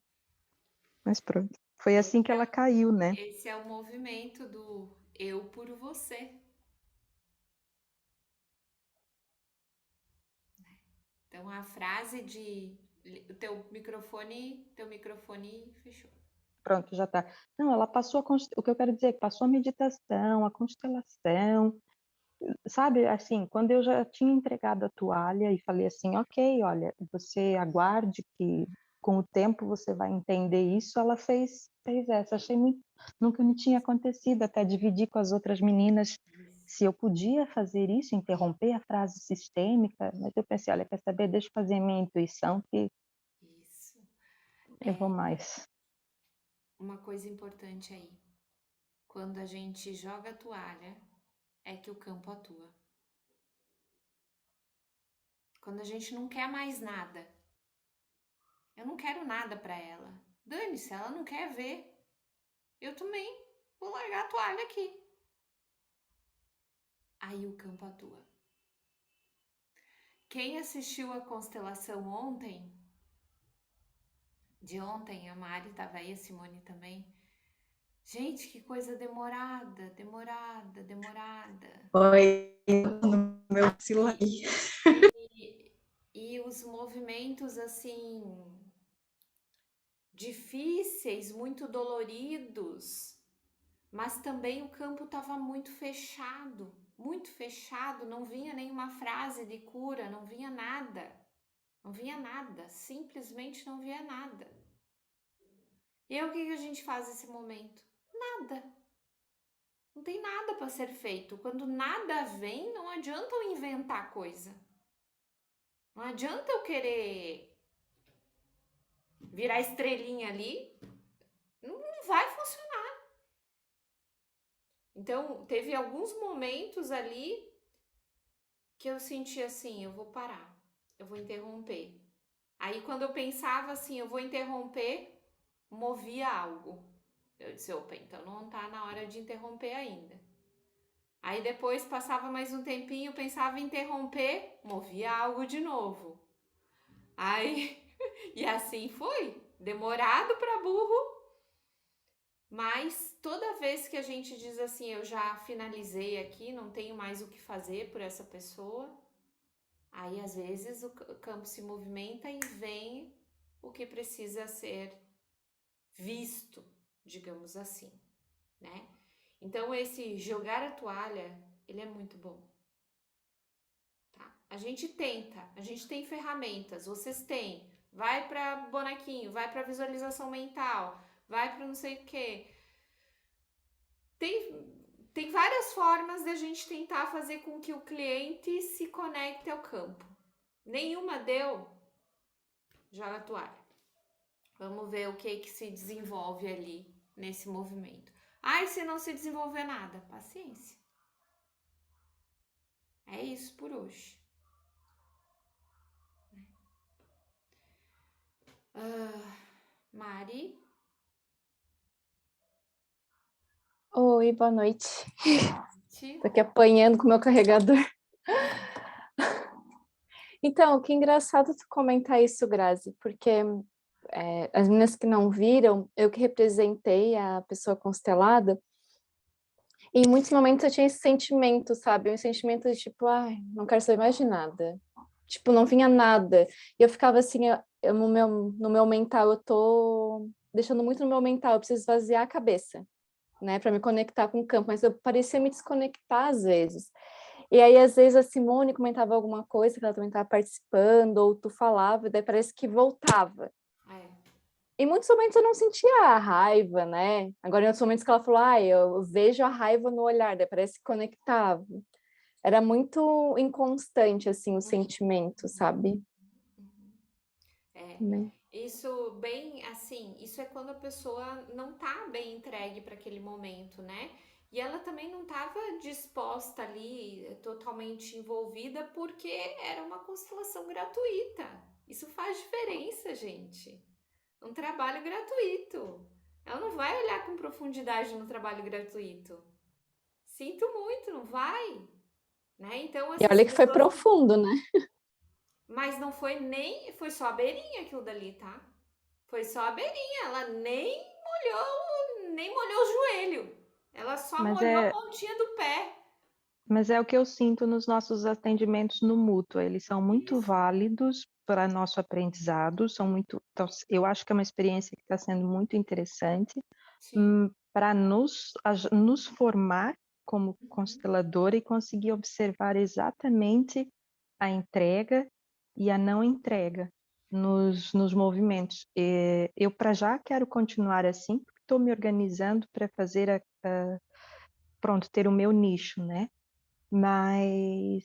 Mas pronto, foi assim que ela caiu, né? Esse é o movimento do eu por você. Então a frase de o teu microfone fechou. Pronto, já tá. Não, ela passou o que eu quero dizer, passou a meditação, a constelação, sabe, assim, quando eu já tinha entregado a toalha e falei assim, ok, olha, você aguarde que com o tempo você vai entender isso, ela fez essa, achei muito, nunca me tinha acontecido, até dividir com as outras meninas se eu podia fazer isso, interromper a frase sistêmica, mas eu pensei, olha, quer saber, deixa eu fazer a minha intuição que Isso. eu vou mais. Uma coisa importante aí. Quando a gente joga a toalha, é que o campo atua. Quando a gente não quer mais nada. Eu não quero nada para ela. Dane-se, ela não quer ver. Eu também vou largar a toalha aqui. Aí o campo atua. Quem assistiu a constelação ontem, de ontem, a Mari estava aí, a Simone também. Gente, que coisa demorada, demorada, demorada. Foi no meu celular. E os movimentos assim difíceis, muito doloridos, mas também o campo estava muito fechado, não vinha nenhuma frase de cura, não vinha nada, simplesmente não vinha nada. E aí o que a gente faz nesse momento? Nada. Não tem nada para ser feito. Quando nada vem, não adianta eu inventar coisa. Não adianta eu querer virar estrelinha ali, não vai funcionar. Então, teve alguns momentos ali que eu senti assim, eu vou parar, eu vou interromper. Aí, quando eu pensava assim, eu vou interromper, movia algo. Eu disse, opa, então não tá na hora de interromper ainda. Aí depois passava mais um tempinho, pensava em interromper, movia algo de novo. Aí, e assim foi, demorado para burro, mas toda vez que a gente diz assim, eu já finalizei aqui, não tenho mais o que fazer por essa pessoa, aí às vezes o campo se movimenta e vem o que precisa ser visto, digamos assim, né? Então esse jogar a toalha, ele é muito bom. Tá? A gente tenta, a gente tem ferramentas, vocês têm. Vai para bonequinho, vai para visualização mental, vai para não sei o quê. Tem várias formas de a gente tentar fazer com que o cliente se conecte ao campo. Nenhuma deu, joga a toalha. Vamos ver o que se desenvolve ali nesse movimento. Ai, se não se desenvolver nada, paciência. É isso por hoje. Mari? Oi, boa noite. Ti? Tô aqui apanhando com o meu carregador. Então, que engraçado tu comentar isso, Grazi, porque as meninas que não viram, eu que representei a pessoa constelada, e em muitos momentos eu tinha esse sentimento, sabe? Um sentimento de tipo, ai, não quero saber mais de nada. Tipo, não vinha nada. E eu ficava assim, no meu mental, eu tô deixando muito no meu mental, eu preciso esvaziar a cabeça, né, para me conectar com o campo, mas eu parecia me desconectar às vezes. E aí, às vezes, a Simone comentava alguma coisa que ela também estava participando, ou tu falava, e daí parece que voltava. É. Em muitos momentos eu não sentia a raiva, né? Agora, em outros momentos que ela falou, eu vejo a raiva no olhar, daí parece que conectava. Era muito inconstante, assim, o sentimento, sabe? É. Né? Isso bem assim, isso é quando a pessoa não tá bem entregue para aquele momento, né? E ela também não estava disposta ali, totalmente envolvida, porque era uma constelação gratuita. Isso faz diferença, gente. Um trabalho gratuito. Ela não vai olhar com profundidade no trabalho gratuito. Sinto muito, não vai, né? Então E essas olha que foi pessoas, profundo, né? mas não foi nem, foi só a beirinha aquilo dali, tá? Foi só a beirinha, ela nem molhou o joelho. Ela só Mas molhou a é, pontinha do pé. mas é o que eu sinto nos nossos atendimentos no mútuo. Eles são muito Isso. válidos para nosso aprendizado, são muito, então, eu acho que é uma experiência que está sendo muito interessante Sim. para nos formar como consteladora e conseguir observar exatamente a entrega e a não entrega nos movimentos. Eu, para já, quero continuar assim, porque estou me organizando para fazer, pronto, ter o meu nicho, né? Mas,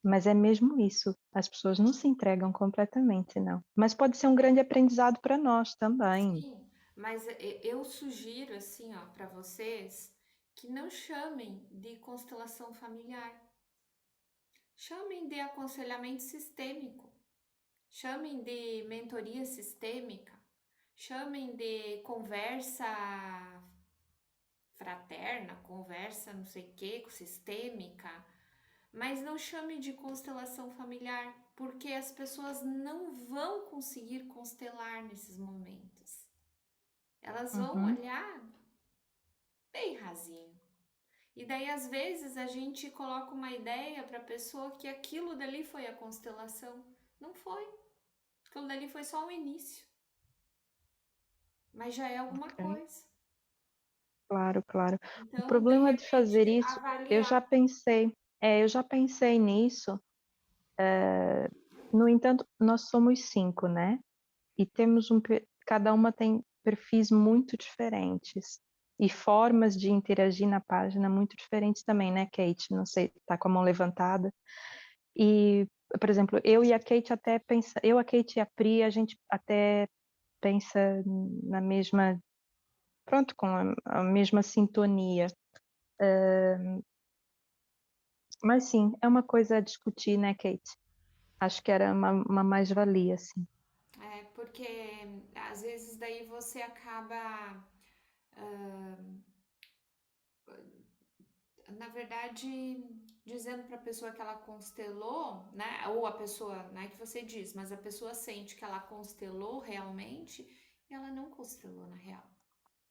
mas é mesmo isso. As pessoas não se entregam completamente, não. Mas pode ser um grande aprendizado para nós também. Sim, mas eu sugiro assim, ó, para vocês que não chamem de constelação familiar. Chamem de aconselhamento sistêmico. Chamem de mentoria sistêmica. Chamem de conversa fraterna, conversa não sei o que, sistêmica. Mas não chame de constelação familiar, porque as pessoas não vão conseguir constelar nesses momentos. Elas vão Uhum, olhar bem rasinho. E daí, às vezes, a gente coloca uma ideia para a pessoa que aquilo dali foi a constelação. Não foi. Aquilo dali foi só o início. Mas já é alguma ok. coisa. Claro, claro. O Então, de problema de repente, fazer isso, avaliar. eu já pensei nisso. No entanto, nós somos 5, né? E cada uma tem perfis muito diferentes e formas de interagir na página muito diferentes também, né, Kate? Não sei, tá com a mão levantada. E, por exemplo, eu, a Kate e a Pri, a gente até pensa na mesma, pronto, com a mesma sintonia. Mas sim, é uma coisa a discutir, né, Kate? Acho que era uma mais-valia, sim. É, porque às vezes daí você acaba, na verdade, dizendo para a pessoa que ela constelou, né? Ou a pessoa, não é que você diz, mas a pessoa sente que ela constelou realmente e ela não constelou na real.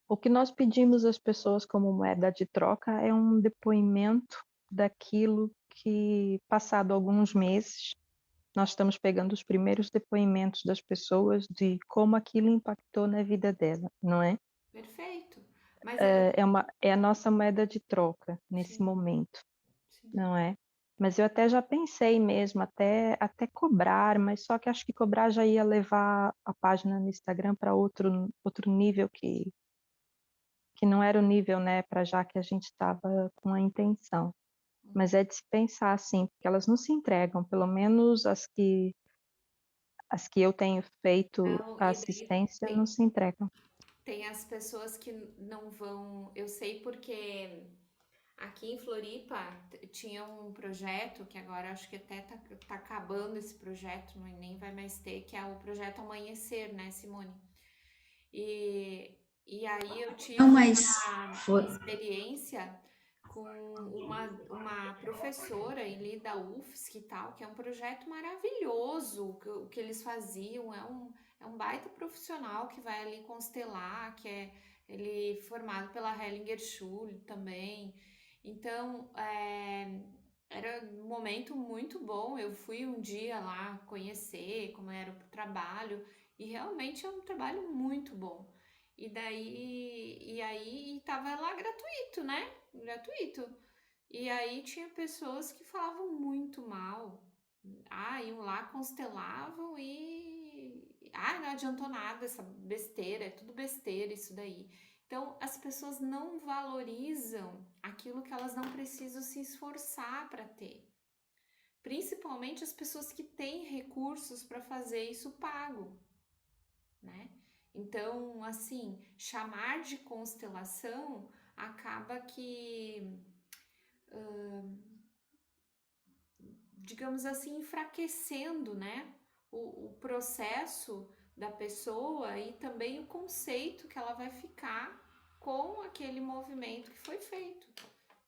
O que nós pedimos às pessoas como moeda de troca é um depoimento daquilo que, passado alguns meses, nós estamos pegando os primeiros depoimentos das pessoas de como aquilo impactou na vida dela, não é? Perfeito. Mas É a nossa moeda de troca nesse sim, momento, sim. não é? Mas eu até já pensei mesmo, até cobrar, mas só que acho que cobrar já ia levar a página no Instagram para outro nível que não era o nível, né, para já que a gente estava com a intenção. Mas é de se pensar assim, porque elas não se entregam, pelo menos as que eu tenho feito Não, a e daí assistência não se entregam. tem as pessoas que não vão. Eu sei porque Aqui em Floripa tinha um projeto que agora acho que até tá acabando esse projeto, nem vai mais ter, que é o projeto Amanhecer, né, Simone? E, e aí eu Não, tive mas uma foi, experiência com uma professora ali da UFSC e tal, que é um projeto maravilhoso. O que eles faziam é um baita profissional que vai ali constelar, que é ele formado pela Hellinger Schule também. Então, era um momento muito bom. Eu fui um dia lá conhecer como era o trabalho, e realmente é um trabalho muito bom. E aí tava lá gratuito, né? Gratuito. E aí tinha pessoas que falavam muito mal. Ah, iam lá, constelavam e. Ah, não adiantou nada essa besteira, é tudo besteira isso daí. Então, as pessoas não valorizam aquilo que elas não precisam se esforçar para ter. Principalmente as pessoas que têm recursos para fazer isso pago, né? Então, assim, chamar de constelação acaba que, digamos assim, enfraquecendo, né? O processo da pessoa e também o conceito que ela vai ficar com aquele movimento que foi feito,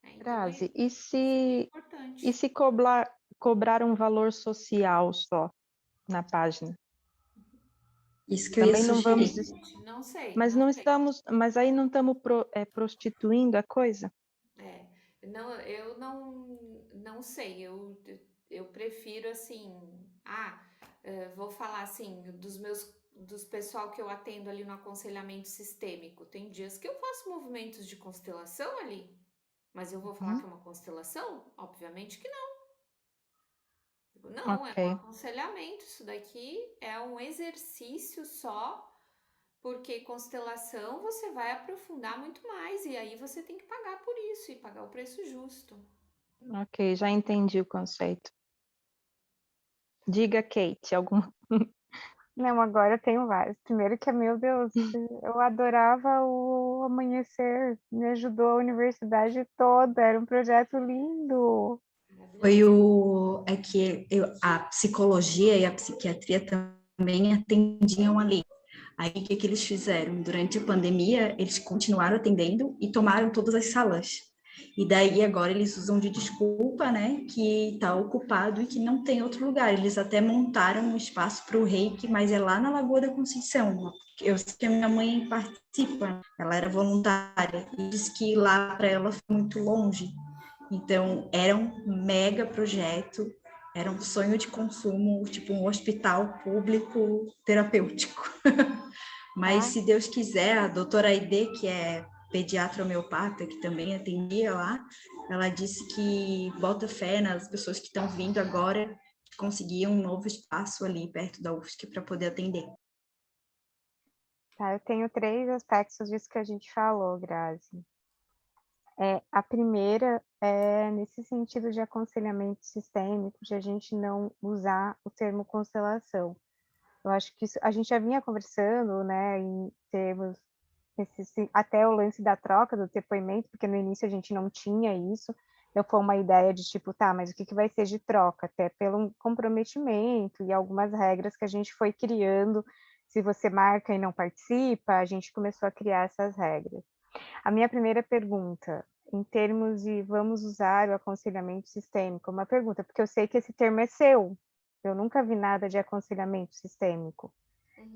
né? Então, Grazi, isso é bem e importante. se cobrar um valor social só na página? isso que eu ia Também não vamos, sugerir. Não sei, mas não não sei. estamos, mas aí não estamos prostituindo a coisa? É, não, eu não sei, eu prefiro assim, vou falar assim, dos pessoal que eu atendo ali no aconselhamento sistêmico. Tem dias que eu faço movimentos de constelação ali, mas eu vou falar que é uma constelação? Obviamente que não. Não, é um Ok. aconselhamento. Isso daqui é um exercício só, porque constelação você vai aprofundar muito mais e aí você tem que pagar por isso e pagar o preço justo. Ok, já entendi o conceito. Diga, Kate, alguma. Não, agora eu tenho vários. Primeiro que, meu Deus, eu adorava o Amanhecer, me ajudou a universidade toda, era um projeto lindo. Foi é que a psicologia e a psiquiatria também atendiam ali. Aí, o que eles fizeram? Durante a pandemia, eles continuaram atendendo e tomaram todas as salas. E daí, agora, eles usam de desculpa, né, que está ocupado e que não tem outro lugar. Eles até montaram um espaço para o reiki, mas é lá na Lagoa da Conceição. Eu sei que a minha mãe participa, ela era voluntária, e disse que lá para ela foi muito longe. Então, era um mega projeto, era um sonho de consumo, tipo um hospital público terapêutico. Mas, Tá? se Deus quiser, a doutora Aide, que é pediatra homeopata, que também atendia lá, ela disse que bota fé nas pessoas que estão vindo agora conseguir um novo espaço ali perto da UFSC para poder atender. Tá, eu tenho 3 aspectos disso que a gente falou, Grazi. A primeira é nesse sentido de aconselhamento sistêmico, de a gente não usar o termo constelação. Eu acho que isso, a gente já vinha conversando, né, em termos, até o lance da troca do depoimento, porque no início a gente não tinha isso, então foi uma ideia de tipo, tá, mas o que vai ser de troca? Até pelo comprometimento e algumas regras que a gente foi criando, se você marca e não participa, a gente começou a criar essas regras. A minha primeira pergunta, em termos de vamos usar o aconselhamento sistêmico, uma pergunta, porque eu sei que esse termo é seu, eu nunca vi nada de aconselhamento sistêmico.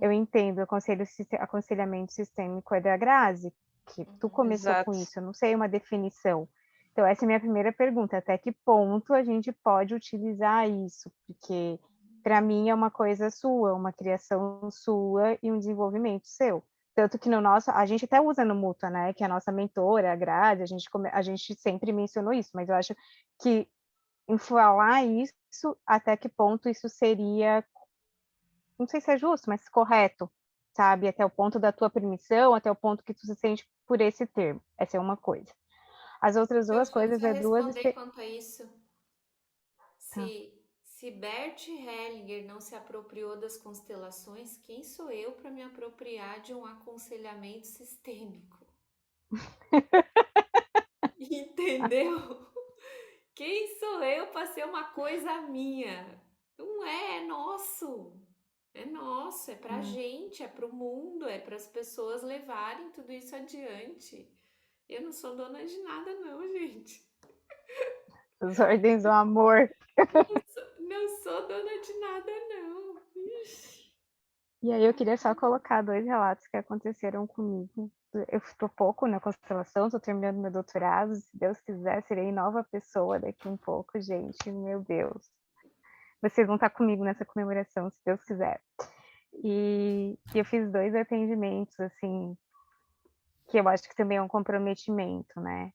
Eu entendo, aconselhamento sistêmico é da Grazi, que tu começou com Exato. isso, eu não sei uma definição. Então, essa é a minha primeira pergunta, até que ponto a gente pode utilizar isso? Porque, para mim, é uma coisa sua, uma criação sua e um desenvolvimento seu. Tanto que no nosso, a gente até usa no Mútua, né, que é a nossa mentora, a Grazi, a gente sempre mencionou isso, mas eu acho que em falar isso, até que ponto isso seria, não sei se é justo, mas correto, sabe? Até o ponto da tua permissão, até o ponto que tu se sente por esse termo. Essa é uma coisa. As outras duas coisas Deixa eu é duas... responder quanto a isso. Tá. Se Bert Hellinger não se apropriou das constelações, quem sou eu para me apropriar de um aconselhamento sistêmico? Entendeu? Quem sou eu para ser uma coisa minha? Não é, é nosso. É nosso, é pra gente, é pro mundo, é para as pessoas levarem tudo isso adiante. Eu não sou dona de nada, não, gente. As ordens do amor. Não sou dona de nada, não. Ixi. E aí eu queria só colocar 2 relatos que aconteceram comigo. Eu estou pouco na constelação, estou terminando meu doutorado, se Deus quiser, serei nova pessoa daqui um pouco, gente, meu Deus. Vocês vão estar comigo nessa comemoração, se Deus quiser. E eu fiz 2 atendimentos, assim, que eu acho que também é um comprometimento, né?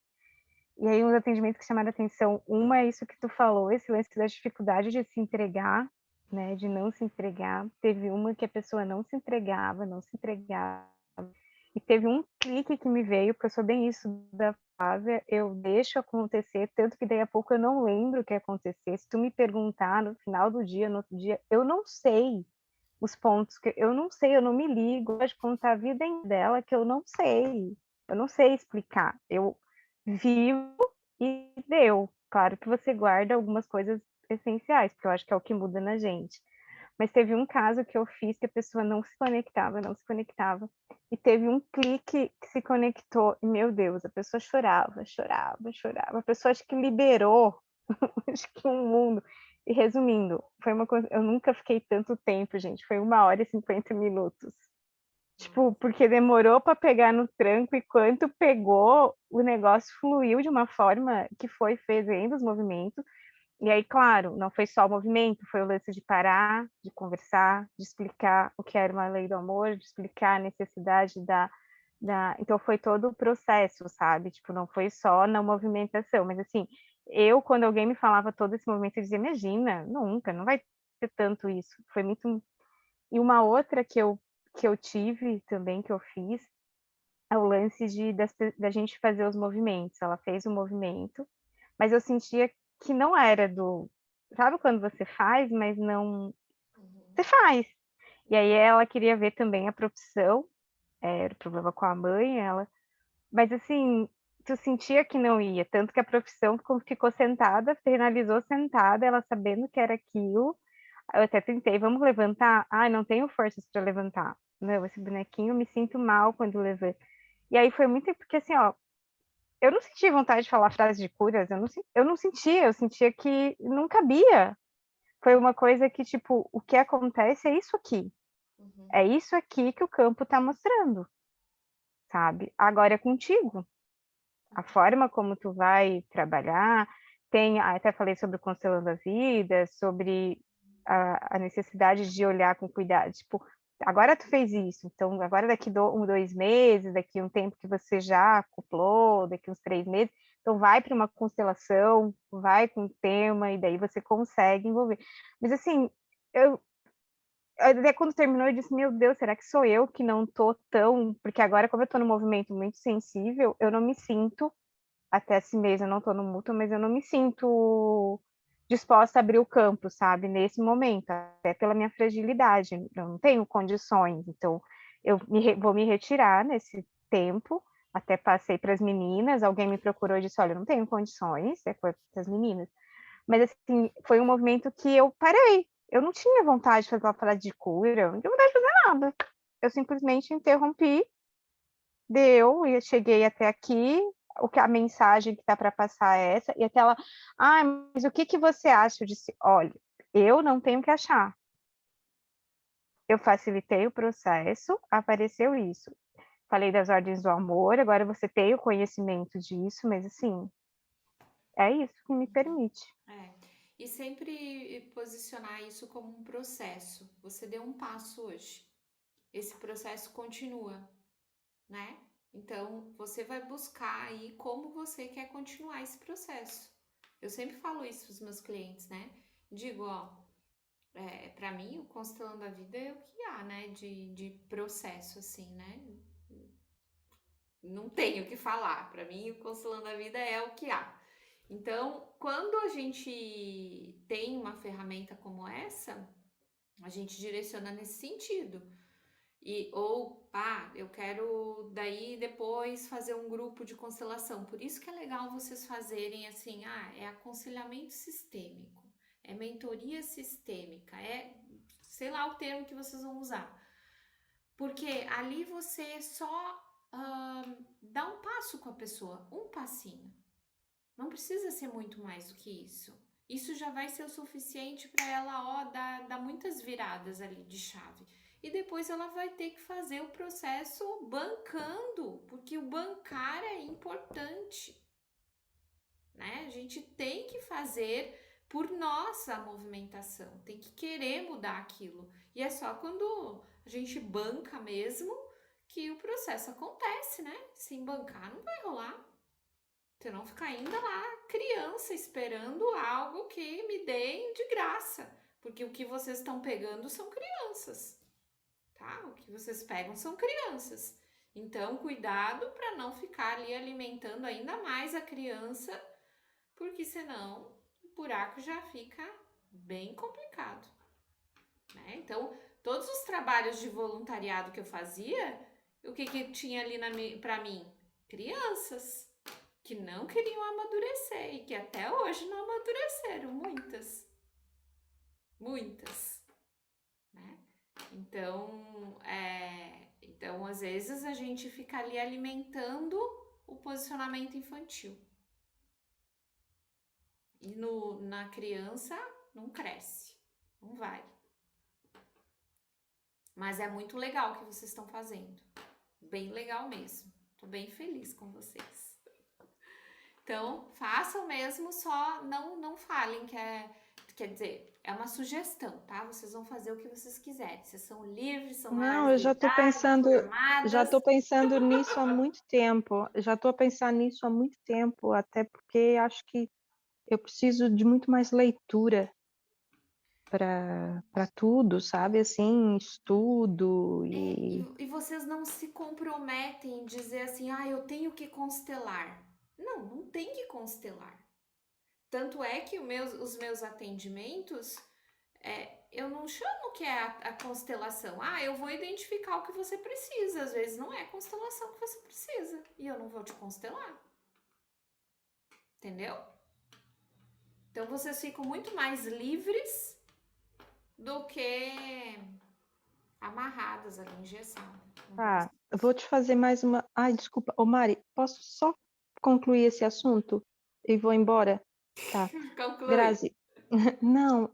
E aí uns atendimentos que chamaram atenção, uma é isso que tu falou, esse lance da dificuldade de se entregar, né, de não se entregar. Teve uma que a pessoa não se entregava, não se entregava. E teve um clique que me veio, porque eu sou bem isso da Flávia, eu deixo acontecer, tanto que daí a pouco eu não lembro o que aconteceu. Se tu me perguntar no final do dia, no outro dia, eu não sei os pontos, que eu não sei, eu não me ligo, eu gosto de contar a vida dela que eu não sei explicar. Eu vivo e deu. Claro que você guarda algumas coisas essenciais, porque eu acho que é o que muda na gente. Mas teve um caso que eu fiz que a pessoa não se conectava, não se conectava. E teve um clique que se conectou. E, meu Deus, a pessoa chorava, chorava, chorava. A pessoa acho que liberou, acho que um mundo. E resumindo, foi uma coisa. Eu nunca fiquei tanto tempo, gente. Foi 1 hora e 50 minutos. Tipo, porque demorou para pegar no tranco e quanto pegou, o negócio fluiu de uma forma que foi fazendo os movimentos. E aí, claro, não foi só o movimento, foi o lance de parar, de conversar, de explicar o que era uma lei do amor, de explicar a necessidade Então foi todo o processo, sabe? Tipo, não foi só na movimentação, mas assim, quando alguém me falava todo esse movimento, eu dizia, imagina, nunca, não vai ter tanto isso. Foi muito... E uma outra que eu tive também, que eu fiz, é o lance da gente fazer os movimentos. Ela fez o movimento, mas eu sentia que não era do. Sabe quando você faz, mas não. Você faz. E aí ela queria ver também a profissão, era o problema com a mãe, ela. Mas assim, tu sentia que não ia, tanto que a profissão ficou sentada, finalizou sentada, ela sabendo que era aquilo. Eu até tentei, vamos levantar? Ai, não tenho forças para levantar. Não, esse bonequinho eu me sinto mal quando levanto. E aí foi muito porque assim, ó, eu não senti vontade de falar frases de curas, eu não sentia, eu sentia que não cabia. Foi uma coisa que, tipo, o que acontece é isso aqui. É isso aqui que o campo está mostrando, sabe? Agora é contigo. A forma como tu vai trabalhar, até falei sobre o Constelando a Vida, sobre a necessidade de olhar com cuidado. Tipo, agora tu fez isso, então agora daqui 2 meses, daqui um tempo que você já acoplou, daqui uns 3 meses, então vai para uma constelação, vai com o tema, e daí você consegue envolver. Mas assim, até quando terminou, eu disse, meu Deus, será que sou eu que não tô tão... Porque agora, como eu tô num movimento muito sensível, eu não me sinto, até esse mês eu não tô no mútuo, mas eu não me sinto disposta a abrir o campo, sabe, nesse momento, até pela minha fragilidade, eu não tenho condições, então vou me retirar nesse tempo, até passei para as meninas, alguém me procurou e disse, olha, eu não tenho condições, foi para as meninas, mas assim, foi um movimento que eu parei, eu não tinha vontade de fazer uma parada de cura, eu não tinha vontade de fazer nada, eu simplesmente interrompi, deu, e eu cheguei até aqui, a mensagem que está para passar é essa, e até ela, mas o que você acha? Eu disse, olha, eu não tenho que achar. Eu facilitei o processo, apareceu isso. Falei das ordens do amor, agora você tem o conhecimento disso, mas assim, é isso que me permite. É. E sempre posicionar isso como um processo. Você deu um passo hoje. Esse processo continua, né? Então, você vai buscar aí como você quer continuar esse processo. Eu sempre falo isso para os meus clientes, né? Digo, ó, para mim, o Constelando a Vida é o que há, né? De processo, assim, né? Não tenho o que falar. Para mim, o Constelando a Vida é o que há. Então, quando a gente tem uma ferramenta como essa, a gente direciona nesse sentido. Ou, eu quero daí depois fazer um grupo de constelação. Por isso que é legal vocês fazerem assim, é aconselhamento sistêmico, é mentoria sistêmica, sei lá o termo que vocês vão usar. Porque ali você só dá um passo com a pessoa, um passinho. Não precisa ser muito mais do que isso. Isso já vai ser o suficiente para ela, dar muitas viradas ali de chave. E depois ela vai ter que fazer o processo bancando, porque o bancar é importante, né? A gente tem que fazer por nós a movimentação, tem que querer mudar aquilo. E é só quando a gente banca mesmo que o processo acontece, né? Sem bancar não vai rolar. Você não ficar ainda lá, criança, esperando algo que me deem de graça. Porque o que vocês estão pegando são crianças, tá? O que vocês pegam são crianças. Então, cuidado para não ficar ali alimentando ainda mais a criança, porque senão o buraco já fica bem complicado, né? Então, todos os trabalhos de voluntariado que eu fazia, o que tinha ali para mim? Crianças que não queriam amadurecer e que até hoje não amadureceram, muitas, né? Então, às vezes a gente fica ali alimentando o posicionamento infantil. E na criança não cresce, não vai. Mas é muito legal o que vocês estão fazendo. Bem legal mesmo. Tô bem feliz com vocês. Então, façam mesmo, só não falem quer dizer, é uma sugestão, tá? Vocês vão fazer o que vocês quiserem. Vocês são livres, são Não, eu maiores de idade, já formadas. estou pensando nisso há muito tempo. Já estou a pensar nisso há muito tempo, até porque acho que eu preciso de muito mais leitura para tudo, sabe? Assim, estudo E vocês não se comprometem em dizer assim, eu tenho que constelar. Não tem que constelar. Tanto é que os meus atendimentos, eu não chamo que é a constelação. Eu vou identificar o que você precisa. Às vezes não é a constelação que você precisa. E eu não vou te constelar. Entendeu? Então vocês ficam muito mais livres do que amarradas ali, engessadas. Tá, eu vou te fazer mais uma. Ai, desculpa. Ô, Mari, posso só concluir esse assunto e vou embora? Tá. Conclui. Grazi, não,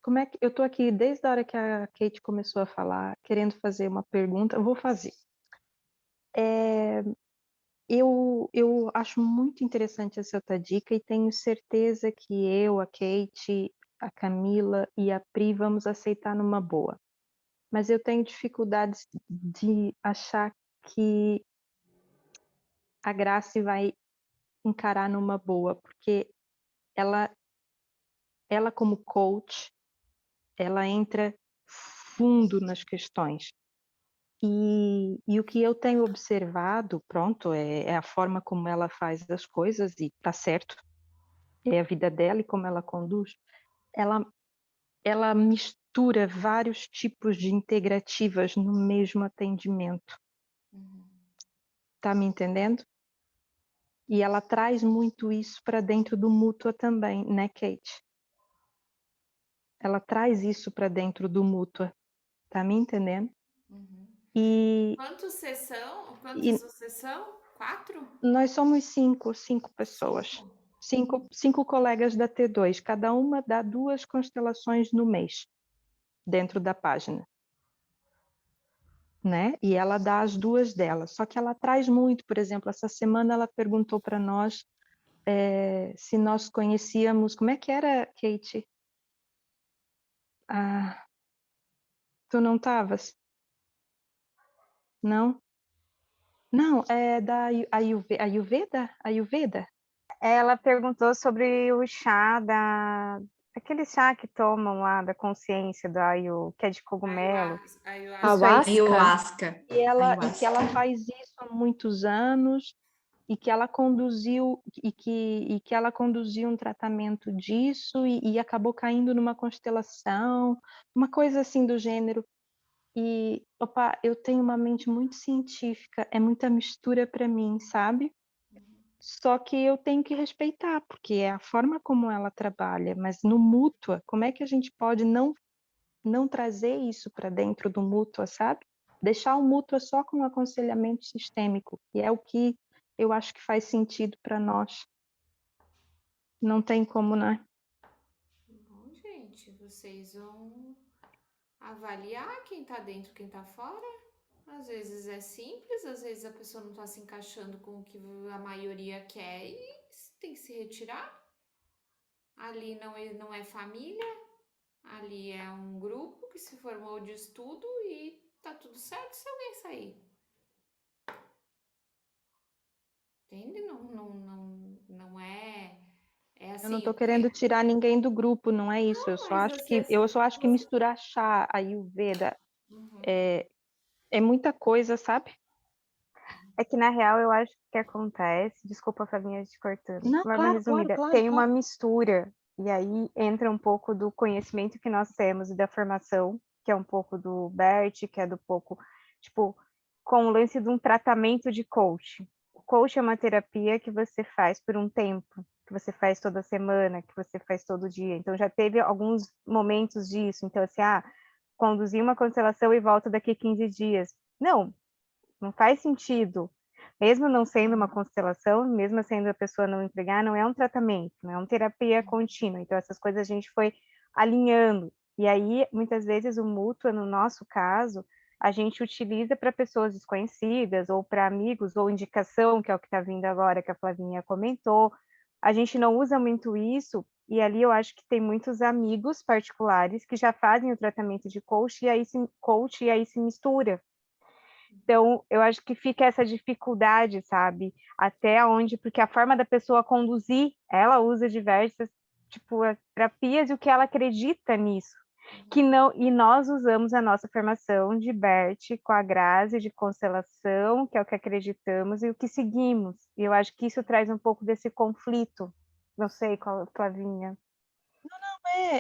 como é que eu tô aqui desde a hora que a Kate começou a falar, querendo fazer uma pergunta, eu vou fazer. Eu acho muito interessante essa tua dica e tenho certeza que eu, a Kate, a Camila e a Pri vamos aceitar numa boa. Mas eu tenho dificuldades de achar que a Grace vai encarar numa boa, porque ela como coach, ela entra fundo nas questões. E o que eu tenho observado, pronto, é a forma como ela faz as coisas e tá certo, é a vida dela e como ela conduz. Ela mistura vários tipos de integrativas no mesmo atendimento. Tá me entendendo? E ela traz muito isso para dentro do Mútua também, né, Kate? Ela traz isso para dentro do Mútua, tá me entendendo? E Quantas vocês são? 4? nós somos cinco pessoas. Cinco colegas da T2. Cada uma dá 2 constelações no mês, dentro da página. Né? E ela dá as 2 dela. Só que ela traz muito, por exemplo, essa semana ela perguntou para nós se nós conhecíamos... Como é que era, Kate? Tu não estavas? Não? Não, é da Ayurveda? Ela perguntou sobre o chá aquele chá que tomam lá da consciência que é de cogumelo. Ayahuasca. E que ela faz isso há muitos anos e que ela conduziu um tratamento disso e acabou caindo numa constelação, uma coisa assim do gênero. E, opa, eu tenho uma mente muito científica, é muita mistura para mim, sabe? Só que eu tenho que respeitar, porque é a forma como ela trabalha, mas no Mútua, como é que a gente pode não trazer isso para dentro do Mútua, sabe? Deixar o Mútua só com aconselhamento sistêmico, que é o que eu acho que faz sentido para nós. Não tem como, né? Bom, gente, vocês vão avaliar quem tá dentro, quem tá fora. Às vezes é simples, às vezes a pessoa não tá se encaixando com o que a maioria quer e tem que se retirar. Ali não é família, ali é um grupo que se formou de estudo e tá tudo certo se alguém sair. Entende? Não é. É Eu não assim, estou querendo tirar ninguém do grupo, não é isso. não, mas você Eu assim. só acho que misturar chá, Ayurveda, Uhum. é muita coisa, sabe? É que, na real, eu acho que o que acontece, desculpa, Flavinha, te cortando, de Não, forma claro, claro, resumida, claro, tem uma claro. mistura, e aí entra um pouco do conhecimento que nós temos e da formação, que é um pouco do Bert, que é do pouco, tipo, com o lance de um tratamento de coach. O coach é uma terapia que você faz por um tempo, que você faz toda semana, que você faz todo dia. Então, já teve alguns momentos disso. Então, assim, conduzir uma constelação e volta daqui 15 dias. Não faz sentido. Mesmo não sendo uma constelação, mesmo sendo a pessoa não entregar, não é um tratamento, não é uma terapia contínua. Então, essas coisas a gente foi alinhando. E aí, muitas vezes, o mútuo, no nosso caso, a gente utiliza para pessoas desconhecidas, ou para amigos, ou indicação, que é o que está vindo agora, que a Flavinha comentou. A gente não usa muito isso, e ali eu acho que tem muitos amigos particulares que já fazem o tratamento de coach, e aí se mistura. Então, eu acho que fica essa dificuldade, sabe? Até onde, porque a forma da pessoa conduzir, ela usa diversas, tipo, terapias e o que ela acredita nisso. Que não, e nós usamos a nossa formação de Bert com a Grazi de constelação, que é o que acreditamos e o que seguimos. E eu acho que isso traz um pouco desse conflito. Não sei qual, Flavinha.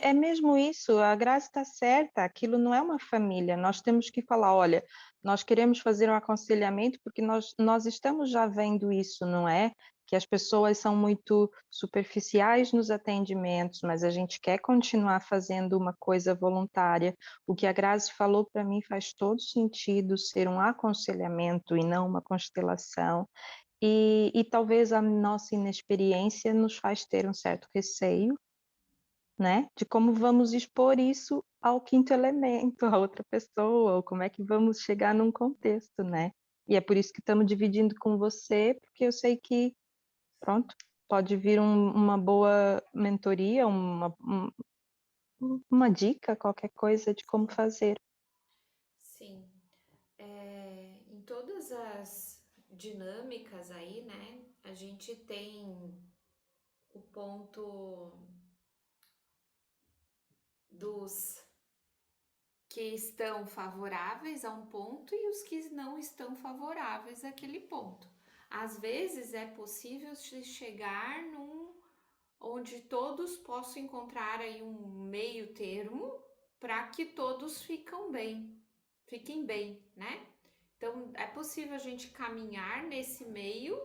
É mesmo isso, a Graça está certa, aquilo não é uma família, nós temos que falar, olha, nós queremos fazer um aconselhamento porque nós estamos já vendo isso, não é? Que as pessoas são muito superficiais nos atendimentos, mas a gente quer continuar fazendo uma coisa voluntária. O que a Grazi falou para mim faz todo sentido ser um aconselhamento e não uma constelação. E talvez a nossa inexperiência nos faz ter um certo receio, né? De como vamos expor isso ao quinto elemento, a outra pessoa, ou como é que vamos chegar num contexto, né? E é por isso que estamos dividindo com você, porque eu sei que, pronto, pode vir uma boa mentoria, uma dica, qualquer coisa de como fazer. Sim. Em todas as dinâmicas aí, né, a gente tem o ponto dos que estão favoráveis a um ponto e os que não estão favoráveis àquele ponto. Às vezes é possível se chegar num onde todos possam encontrar aí um meio termo para que todos fiquem bem, né? Então é possível a gente caminhar nesse meio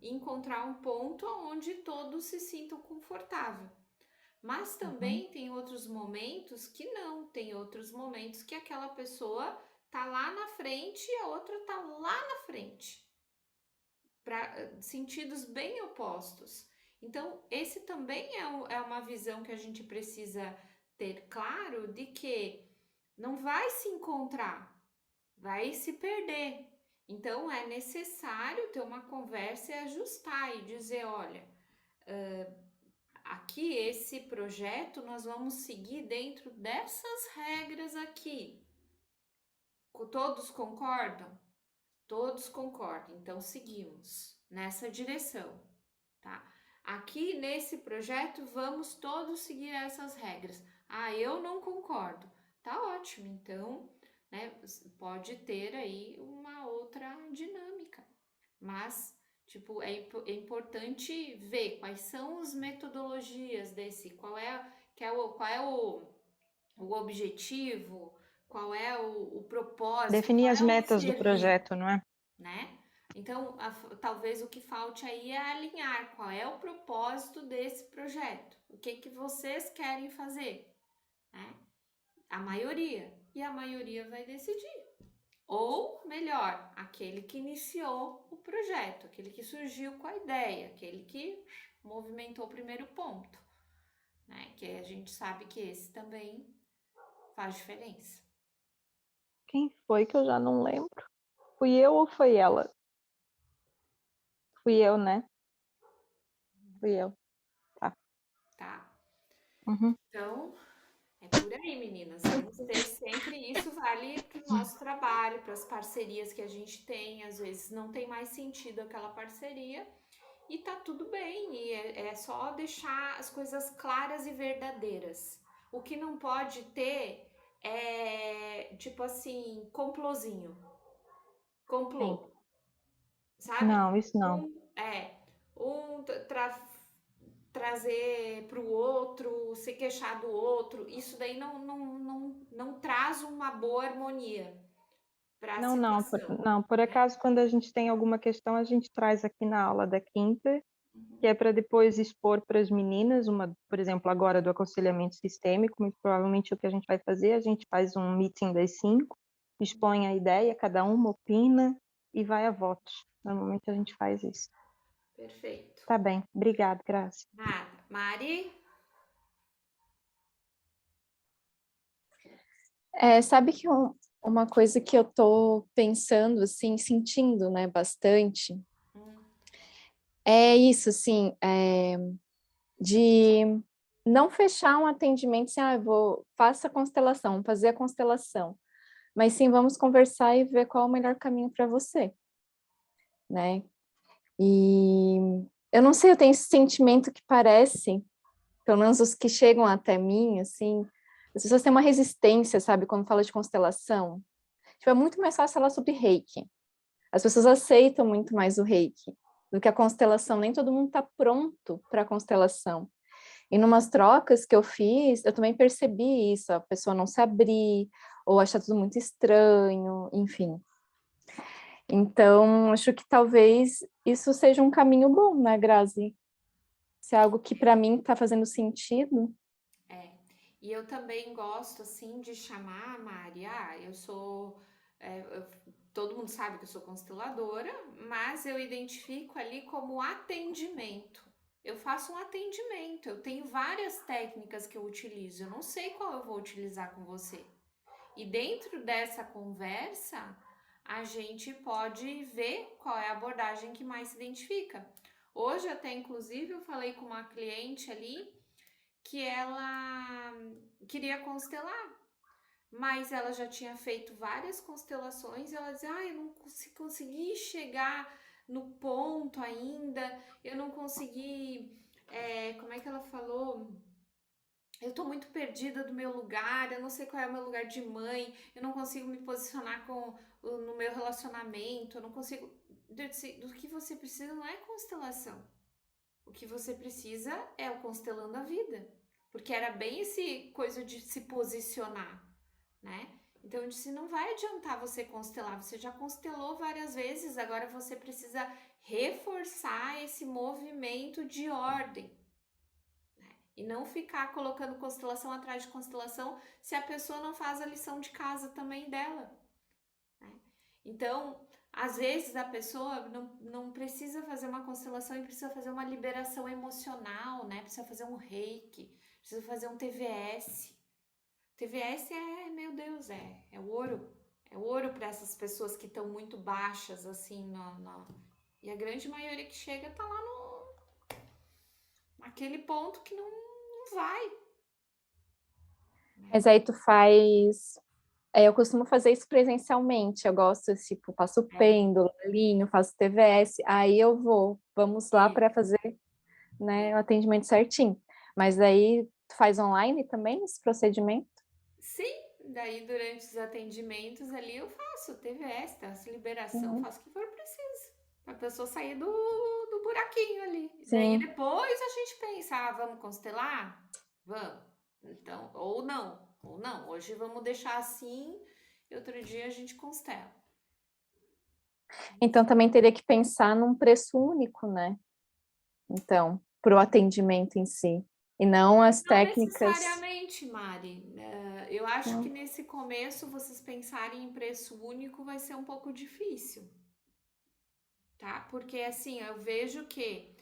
e encontrar um ponto onde todos se sintam confortáveis. Mas Uhum. também tem outros momentos que não, tem outros momentos que aquela pessoa tá lá na frente e a outra tá lá na frente, para sentidos bem opostos. Então, esse também é uma visão que a gente precisa ter claro de que não vai se encontrar, vai se perder. Então, é necessário ter uma conversa e ajustar e dizer: olha, aqui esse projeto nós vamos seguir dentro dessas regras aqui. Todos concordam? Todos concordam, então seguimos nessa direção, tá? Aqui nesse projeto vamos todos seguir essas regras. Eu não concordo. Tá ótimo, então, né, pode ter aí uma outra dinâmica. Mas, tipo, é importante ver quais são as metodologias desse, qual é o objetivo, qual é o propósito, Definir qual as é o metas do servir, projeto, não é? né? Então, talvez o que falte aí é alinhar qual é o propósito desse projeto, o que que vocês querem fazer, né? A maioria, e a maioria vai decidir. Ou, melhor, aquele que iniciou o projeto, aquele que surgiu com a ideia, aquele que movimentou o primeiro ponto, né? Que a gente sabe que esse também faz diferença. Quem foi que eu já não lembro? Fui eu ou foi ela? Fui eu, né? Fui eu. Tá? Uhum. Então, é por aí, meninas. Vamos ter sempre isso, vale para o nosso trabalho, para as parcerias que a gente tem. Às vezes não tem mais sentido aquela parceria e tá tudo bem. E é só deixar as coisas claras e verdadeiras. O que não pode ter é tipo assim, complozinho. Sim. Complô, sabe? Não, isso não. Um trazer para o outro, se queixar do outro, isso daí não traz uma boa harmonia para a situação. Não, por acaso, quando a gente tem alguma questão, a gente traz aqui na aula da quinta, que é para depois expor para as meninas, por exemplo, agora do aconselhamento sistêmico, muito provavelmente o que a gente vai fazer, a gente faz um meeting das 5, expõe a ideia, cada uma opina e vai a votos. Normalmente a gente faz isso. Perfeito. Tá bem, obrigada, Graça. Nada. Mari? Sabe que uma coisa que eu tô pensando, assim, sentindo, né, bastante, é isso, assim, de não fechar um atendimento assim, faça a constelação, fazer a constelação, mas sim, vamos conversar e ver qual é o melhor caminho para você, né? E eu não sei, eu tenho esse sentimento que parece, pelo menos os que chegam até mim, assim, as pessoas têm uma resistência, sabe, quando fala de constelação. Tipo, é muito mais fácil falar sobre reiki. As pessoas aceitam muito mais o reiki do que a constelação. Nem todo mundo está pronto para a constelação. E numas trocas que eu fiz, eu também percebi isso, a pessoa não se abrir, ou achar tudo muito estranho, enfim. Então, acho que talvez isso seja um caminho bom, né, Grazi? Se é algo que para mim está fazendo sentido. E eu também gosto, assim, de chamar, Mari, eu sou... todo mundo sabe que eu sou consteladora, mas eu identifico ali como atendimento. Eu faço um atendimento, eu tenho várias técnicas que eu utilizo, eu não sei qual eu vou utilizar com você. E dentro dessa conversa, a gente pode ver qual é a abordagem que mais se identifica. Hoje até, inclusive, eu falei com uma cliente ali que ela queria constelar, mas ela já tinha feito várias constelações e ela dizia, eu não consegui chegar no ponto ainda, eu não consegui, como é que ela falou? Eu tô muito perdida do meu lugar, eu não sei qual é o meu lugar de mãe, eu não consigo me posicionar no meu relacionamento, eu não consigo... Do que você precisa não é constelação. O que você precisa é o constelando a vida. Porque era bem esse coisa de se posicionar, né? Então eu disse, não vai adiantar você constelar, você já constelou várias vezes, agora você precisa reforçar esse movimento de ordem. E não ficar colocando constelação atrás de constelação se a pessoa não faz a lição de casa também dela. Né? Então, às vezes a pessoa não precisa fazer uma constelação e precisa fazer uma liberação emocional, né? Precisa fazer um reiki, precisa fazer um TVS. TVS meu Deus, é ouro. É ouro para essas pessoas que estão muito baixas, assim, e a grande maioria que chega tá lá naquele ponto que não vai. Mas aí tu faz... eu costumo fazer isso presencialmente, eu gosto, tipo, passo pêndulo, alinho, faço TVS, aí vamos lá para fazer, né, o atendimento certinho. Mas aí tu faz online também esse procedimento? Sim, daí durante os atendimentos ali eu faço TVS, faço liberação, faço o que for preciso. Pra pessoa sair do buraquinho ali. Sim. Daí depois a gente pensa, vamos constelar? Vamos. Então, ou não. Ou não, hoje vamos deixar assim e outro dia a gente constela. Então também teria que pensar num preço único, né? Então, para o atendimento em si. E não as Não técnicas. necessariamente, Mari. Eu acho que nesse começo vocês pensarem em preço único vai ser um pouco difícil, tá? Porque assim, eu vejo que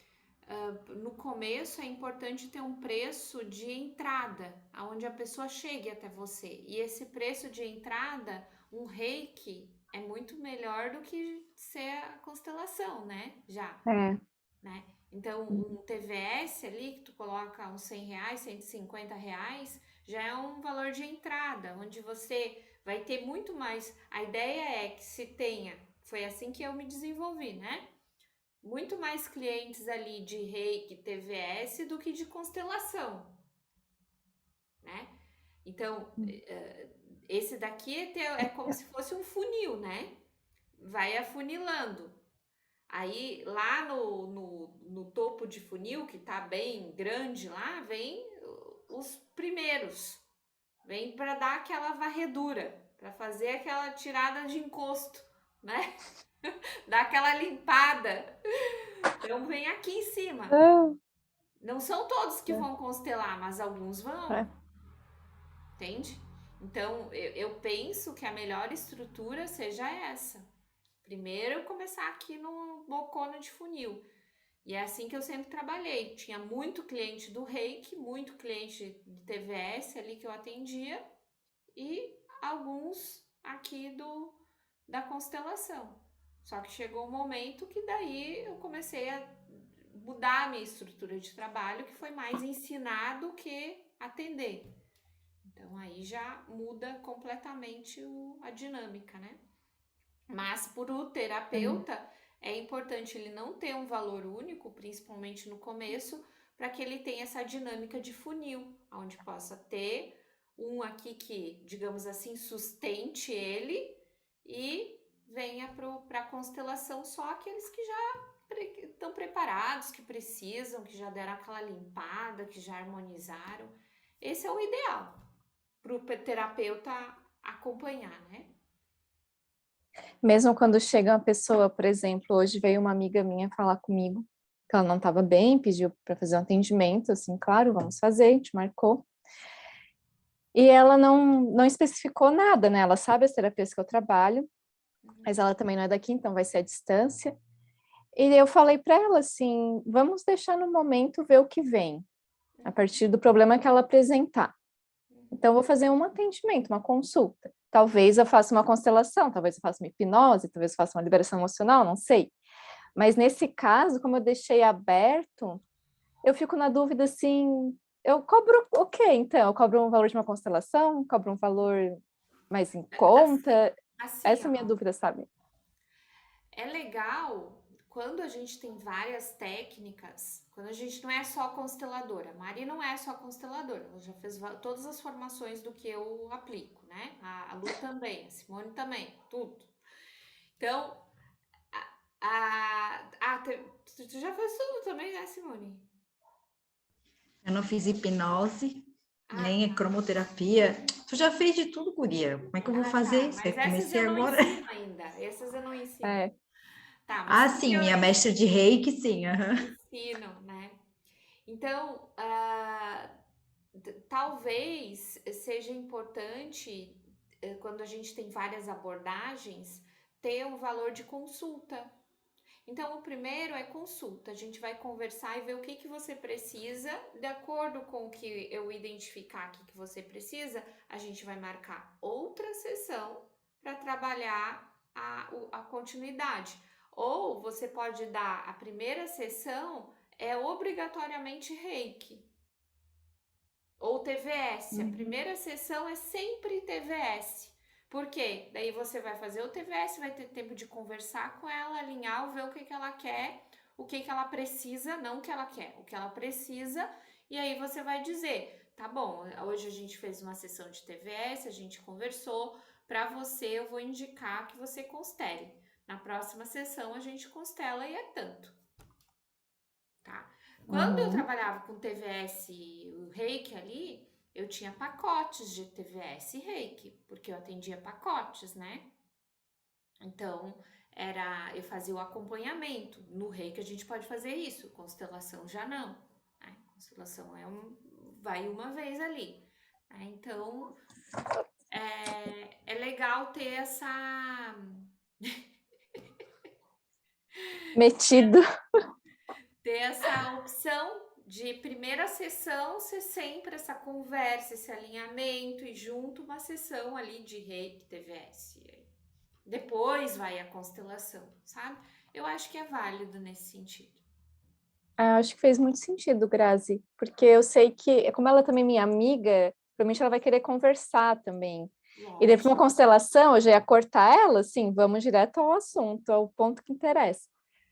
no começo é importante ter um preço de entrada, aonde a pessoa chegue até você. E esse preço de entrada, um reiki é muito melhor do que ser a constelação, né? Já, É. né? Então, um TVS ali, que tu coloca uns R$100, R$150, já é um valor de entrada, onde você vai ter muito mais. A ideia é que se tenha, foi assim que eu me desenvolvi, né? Muito mais clientes ali de reiki, TVS do que de constelação, né? Então, esse daqui é como se fosse um funil, né? Vai afunilando. Aí, lá no topo de funil, que tá bem grande lá, vem os primeiros. Vem para dar aquela varredura, para fazer aquela tirada de encosto, né? Dar aquela limpada. Então, vem aqui em cima. Não são todos que vão constelar, mas alguns vão. Entende? Então, eu penso que a melhor estrutura seja essa. Primeiro, eu começar aqui no bocono de funil. E é assim que eu sempre trabalhei. Tinha muito cliente do reiki, muito cliente de TVS ali que eu atendia e alguns aqui da constelação. Só que chegou um momento que daí eu comecei a mudar a minha estrutura de trabalho, que foi mais ensinar do que atender. Então aí já muda completamente a dinâmica, né? Mas para o terapeuta é importante ele não ter um valor único, principalmente no começo, para que ele tenha essa dinâmica de funil, onde possa ter um aqui que, digamos assim, sustente ele e venha para a constelação só aqueles que já estão preparados, que precisam, que já deram aquela limpada, que já harmonizaram. Esse é o ideal para o terapeuta acompanhar, né? Mesmo quando chega uma pessoa, por exemplo, hoje veio uma amiga minha falar comigo que ela não estava bem, pediu para fazer um atendimento, assim, claro, vamos fazer, a gente marcou. E ela não especificou nada, né? Ela sabe as terapias que eu trabalho, mas ela também não é daqui, então vai ser à distância. E eu falei para ela assim, vamos deixar no momento ver o que vem, a partir do problema que ela apresentar. Então, eu vou fazer um atendimento, uma consulta. Talvez eu faça uma constelação, talvez eu faça uma hipnose, talvez eu faça uma liberação emocional, não sei. Mas nesse caso, como eu deixei aberto, eu fico na dúvida assim, eu cobro o quê, então? Eu cobro um valor de uma constelação? Cobro um valor mais em conta? Assim, Essa é a minha dúvida, sabe? É legal quando a gente tem várias técnicas, quando a gente não é só consteladora. A Mari não é só consteladora, ela já fez todas as formações do que eu aplico, né? A Lu também, a Simone também, tudo. Então, tu já fez tudo também, né, Simone? Eu não fiz hipnose, nem Tá. cromoterapia. Tu já fez de tudo, guria. Como é que eu vou fazer isso? Mas Eu essas comecei eu não agora. ensino ainda. Essas eu não ensino. É. Tá, mas Ah, tudo que sim, eu minha mestra de reiki, sim. ensino, né? Então, talvez seja importante, quando a gente tem várias abordagens, ter um valor de consulta. Então, o primeiro é consulta. A gente vai conversar e ver o que você precisa. De acordo com o que eu identificar aqui que você precisa, a gente vai marcar outra sessão para trabalhar a continuidade. Ou você pode dar a primeira sessão, é obrigatoriamente reiki. Ou TVS. A primeira sessão é sempre TVS. Por quê? Daí você vai fazer o TVS, vai ter tempo de conversar com ela, alinhar, ver o que ela quer, o que ela precisa, não o que ela quer, o que ela precisa, e aí você vai dizer, tá bom, hoje a gente fez uma sessão de TVS, a gente conversou, para você eu vou indicar que você constele. Na próxima sessão a gente constela e é tanto. Tá? Quando eu trabalhava com TVS e o reiki ali, eu tinha pacotes de TVS e Reiki, porque eu atendia pacotes, né? Então, eu fazia o acompanhamento. No Reiki a gente pode fazer isso, constelação já não. Né? Constelação vai uma vez ali. Né? Então, é legal ter Metido. essa opção de primeira sessão ser sempre essa conversa, esse alinhamento e junto uma sessão ali de Reiki, TVS. Depois vai a constelação, sabe? Eu acho que é válido nesse sentido. Acho que fez muito sentido, Grazi, porque eu sei que, como ela também é minha amiga, provavelmente ela vai querer conversar também. E depois uma constelação, eu já ia cortar ela, assim, vamos direto ao assunto, ao ponto que interessa.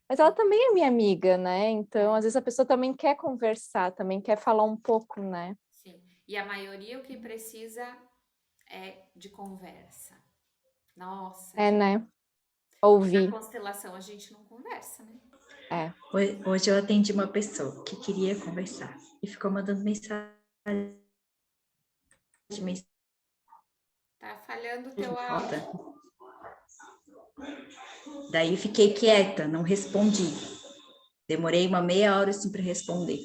Mas ela também é minha amiga, né? Então, às vezes a pessoa também quer conversar, também quer falar um pouco, né? Sim. E a maioria o que precisa é de conversa. Nossa, É, gente. né? Na Ouvir. constelação a gente não conversa, né? É. Hoje eu atendi uma pessoa que queria conversar e ficou mandando mensagem. Tá falhando o teu áudio. Daí fiquei quieta, não respondi. Demorei uma meia hora assim para responder.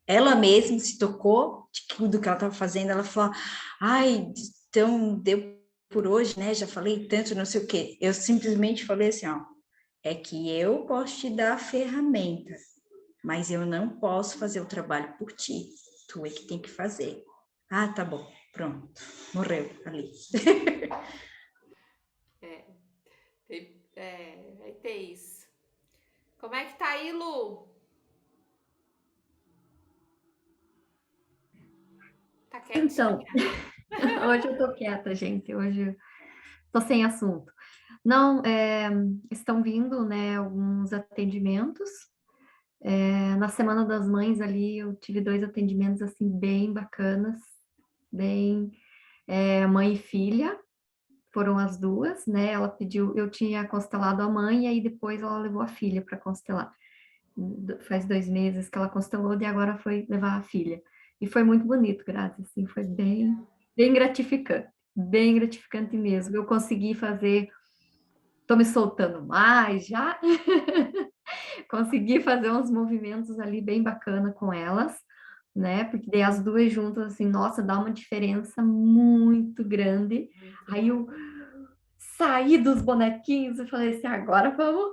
Ela mesma se tocou de tudo que ela estava fazendo. Ela falou: ai, então deu por hoje, né? Já falei tanto, não sei o quê. Eu simplesmente falei assim: ó, é que eu posso te dar a ferramenta, mas eu não posso fazer o trabalho por ti. Tu é que tem que fazer. Ah, tá bom, pronto. Morreu ali. Vai ter isso. Como é que tá aí, Lu? Tá quietinha? Então, hoje eu tô quieta, gente. Hoje eu tô sem assunto. Não, estão vindo, né, alguns atendimentos. Na Semana das Mães ali, eu tive 2 atendimentos, assim, bem bacanas, bem mãe e filha, foram as duas, né? Ela pediu, eu tinha constelado a mãe, e aí depois ela levou a filha para constelar. Faz 2 meses que ela constelou, e agora foi levar a filha. E foi muito bonito, Grazi, assim, foi bem gratificante mesmo. Eu consegui fazer, tô me soltando mais já, consegui fazer uns movimentos ali bem bacana com elas, né? Porque daí as duas juntas, assim, nossa, dá uma diferença muito grande. Aí eu saí dos bonequinhos e falei assim, agora vamos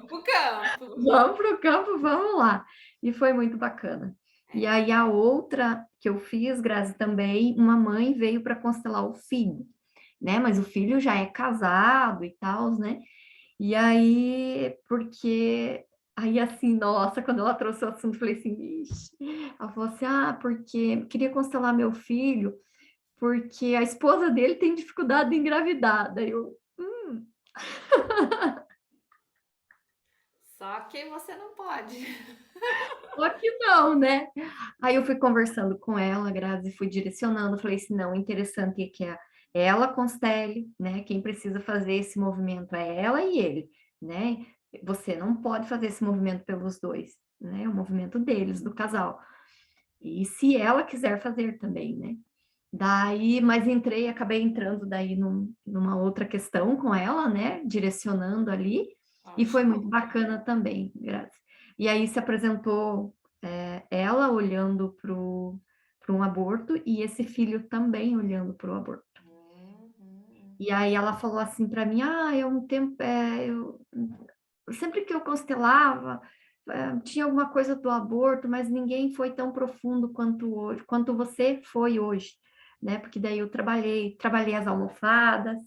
pro campo. vamos para o campo, vamos lá. E foi muito bacana. E aí a outra que eu fiz, Grazi, também, uma mãe veio para constelar o filho, né? Mas o filho já é casado e tal, né? E aí, porque aí assim, nossa, quando ela trouxe o assunto, eu falei assim, ixi. Ela falou assim, porque queria constelar meu filho, porque a esposa dele tem dificuldade em engravidar. Daí eu, Só que você não pode. só que não, né? Aí eu fui conversando com ela, Grazi, fui direcionando, falei assim, não, interessante é que ela constele, né? Quem precisa fazer esse movimento é ela e ele, né? Você não pode fazer esse movimento pelos dois, né? É o movimento deles, do casal. E se ela quiser fazer também, né? Daí, mas acabei entrando daí numa outra questão com ela, né? Direcionando ali, e foi muito bacana também, Grazi. E aí se apresentou ela olhando para um aborto e esse filho também olhando para o aborto. E aí ela falou assim para mim, sempre que eu constelava, tinha alguma coisa do aborto, mas ninguém foi tão profundo quanto hoje, quanto você foi hoje, né? Porque daí eu trabalhei as almofadas,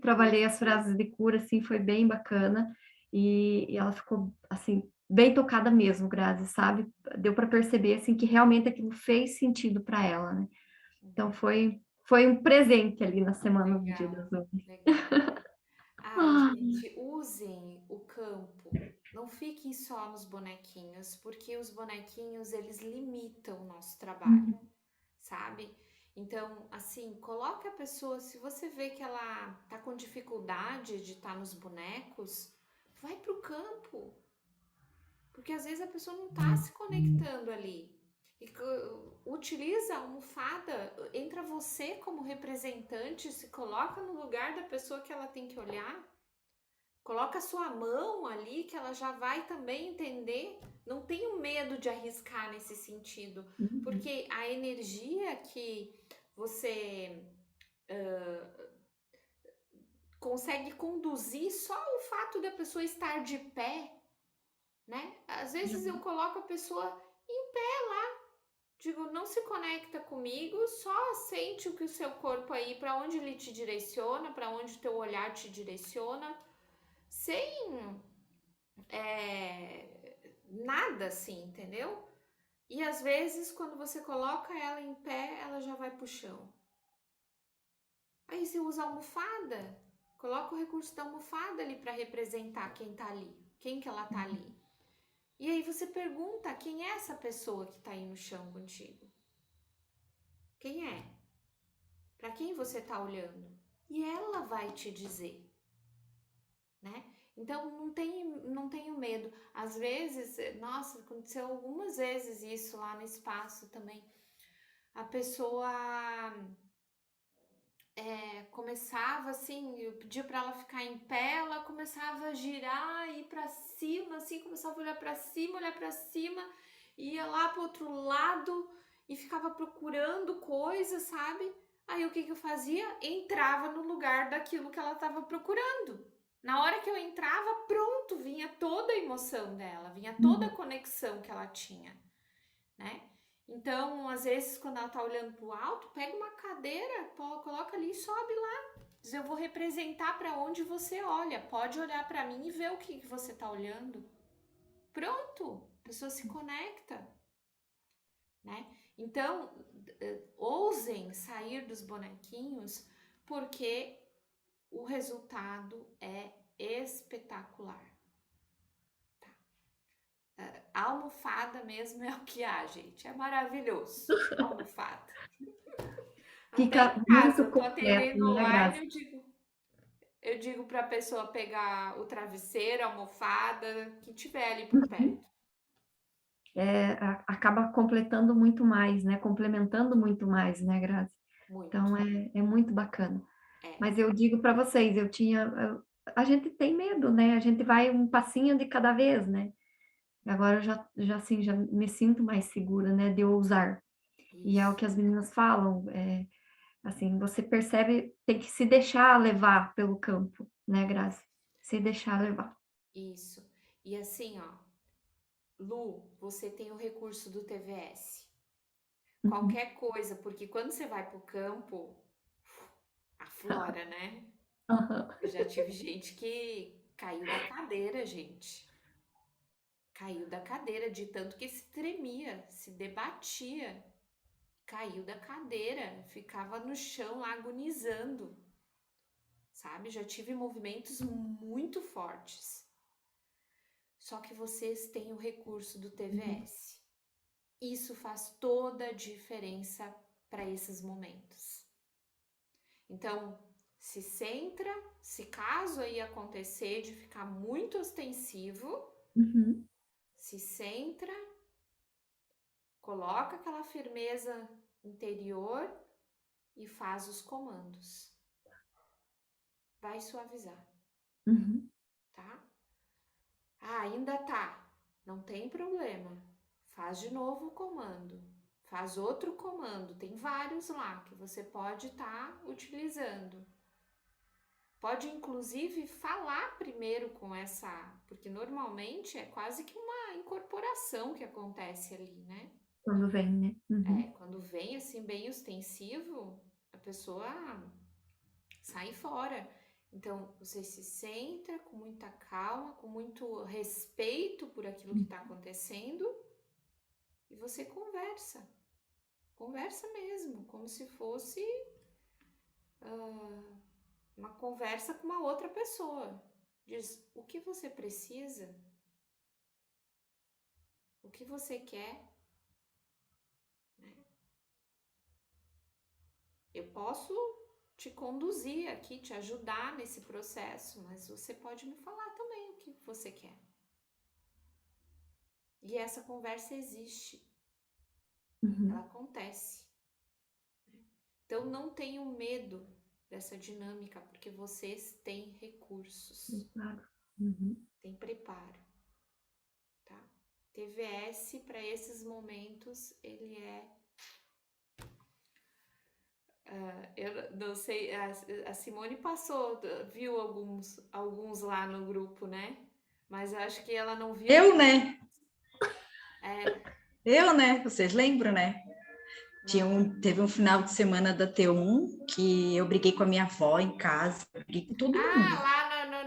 trabalhei as frases de cura, assim, foi bem bacana. E ela ficou, assim, bem tocada mesmo, Grazi, sabe? Deu para perceber, assim, que realmente aquilo fez sentido para ela, né? Então foi um presente ali na semana do Dia das Mães. Legal. Ai, gente, usem o campo. Não fiquem só nos bonequinhos, porque os bonequinhos, eles limitam o nosso trabalho, sabe? Então, assim, coloque a pessoa, se você vê que ela tá com dificuldade de estar nos bonecos, vai pro campo. Porque às vezes a pessoa não tá se conectando ali. E utiliza a almofada, entra você como representante, se coloca no lugar da pessoa que ela tem que olhar, coloca a sua mão ali que ela já vai também entender. Não tenho medo de arriscar nesse sentido, porque a energia que você consegue conduzir só o fato da pessoa estar de pé, né? Às vezes eu coloco a pessoa em pé lá, digo, não se conecta comigo, só sente o que o seu corpo aí, para onde ele te direciona, para onde o teu olhar te direciona, sem nada assim, entendeu? E às vezes, quando você coloca ela em pé, ela já vai pro chão. Aí você usa a almofada, coloca o recurso da almofada ali para representar quem tá ali, quem que ela tá ali. E aí você pergunta quem é essa pessoa que tá aí no chão contigo? Quem é? Para quem você tá olhando? E ela vai te dizer, né? Então não tenho medo. Às vezes, nossa, aconteceu algumas vezes isso lá no espaço também. A pessoa começava assim, eu pedia para ela ficar em pé, ela começava a girar, ir para cima, assim, começava a olhar para cima, ia lá pro outro lado e ficava procurando coisas, sabe? Aí o que que eu fazia? Entrava no lugar daquilo que ela estava procurando. Na hora que eu entrava, pronto, vinha toda a emoção dela, vinha toda a conexão que ela tinha, né? Então, às vezes, quando ela tá olhando pro alto, pega uma cadeira, coloca ali e sobe lá. Diz, eu vou representar para onde você olha. Pode olhar para mim e ver o que você tá olhando. Pronto, a pessoa se conecta, né? Então, ousem sair dos bonequinhos, porque o resultado é espetacular. A almofada mesmo é o que há, gente. É maravilhoso. A almofada. Fica Até em casa, muito eu tô completo, atendendo né, online, Grazi? eu digo pra pessoa pegar o travesseiro, a almofada, que tiver ali por perto. Acaba completando muito mais, né? Complementando muito mais, né, Grazi? Muito. Então, é muito bacana. É. Mas eu digo para vocês, a gente tem medo, né? A gente vai um passinho de cada vez, né? Agora eu já me sinto mais segura, né? De ousar. E é o que as meninas falam, assim, você percebe, tem que se deixar levar pelo campo, né, Grazi? Se deixar levar. Isso. E assim, ó, Lu, você tem o recurso do TVS. Qualquer coisa, porque quando você vai pro campo, aflora, né? Uhum. Eu já tive gente que caiu da cadeira, gente. Caiu da cadeira de tanto que se tremia, se debatia. Caiu da cadeira, ficava no chão lá agonizando. Sabe? Já tive movimentos muito fortes. Só que vocês têm o recurso do TVS. Isso faz toda a diferença para esses momentos. Então, se centra, se caso aí acontecer de ficar muito ostensivo, se centra, coloca aquela firmeza interior e faz os comandos. Vai suavizar, tá? Ah, ainda tá. Não tem problema. Faz de novo o comando. Faz outro comando. Tem vários lá que você pode estar utilizando. Pode, inclusive, falar primeiro com essa... Porque, normalmente, é quase que uma incorporação que acontece ali, né? Quando vem, né? Quando vem, assim, bem ostensivo, a pessoa sai fora. Então, você se centra com muita calma, com muito respeito por aquilo que está acontecendo e você conversa. Conversa mesmo, como se fosse uma conversa com uma outra pessoa. Diz o que você precisa, o que você quer. Né? Eu posso te conduzir aqui, te ajudar nesse processo, mas você pode me falar também o que você quer. E essa conversa existe. ela acontece. Então, não tenham medo dessa dinâmica, porque vocês têm recursos, Claro. têm preparo, tá? TVS, para esses momentos, ele é... eu não sei, a Simone passou, viu alguns lá no grupo, né? Mas eu acho que ela não viu. Eu, né? É, Eu, né? Vocês lembram, né? Teve um final de semana da T1 que eu briguei com a minha avó em casa, briguei com todo mundo.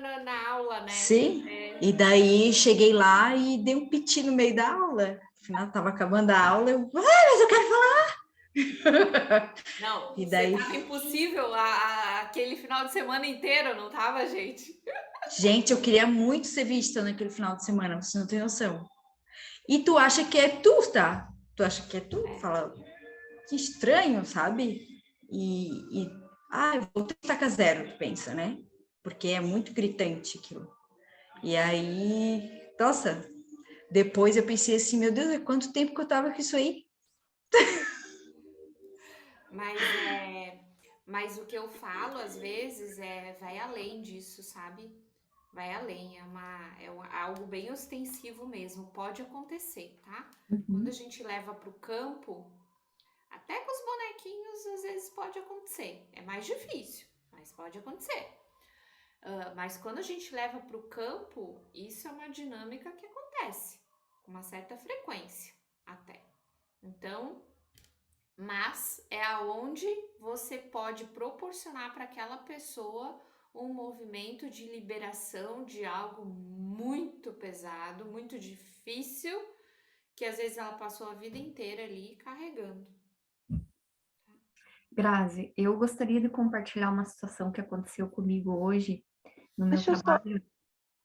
lá na aula, né? Sim, e daí cheguei lá e dei um piti no meio da aula. Afinal, estava acabando a aula, mas eu quero falar! Não, E daí... tava impossível aquele final de semana inteiro, não tava, gente? Gente, eu queria muito ser vista naquele final de semana, você não tem noção. E tu acha que é tu, tá? Tu acha que é tu? Fala, que estranho, sabe? Eu vou estaca zero, tu pensa, né? Porque é muito gritante aquilo. E aí, nossa, depois eu pensei assim, meu Deus, quanto tempo que eu tava com isso aí? Mas o que eu falo, às vezes, vai além disso, sabe? Vai além, algo bem ostensivo mesmo, pode acontecer, tá? Quando a gente leva para o campo, até com os bonequinhos, às vezes pode acontecer. É mais difícil, mas pode acontecer. Mas quando a gente leva para o campo, isso é uma dinâmica que acontece com uma certa frequência até. Então, mas é aonde você pode proporcionar para aquela pessoa um movimento de liberação de algo muito pesado, muito difícil, que às vezes ela passou a vida inteira ali carregando. Grazi, eu gostaria de compartilhar uma situação que aconteceu comigo hoje no meu trabalho.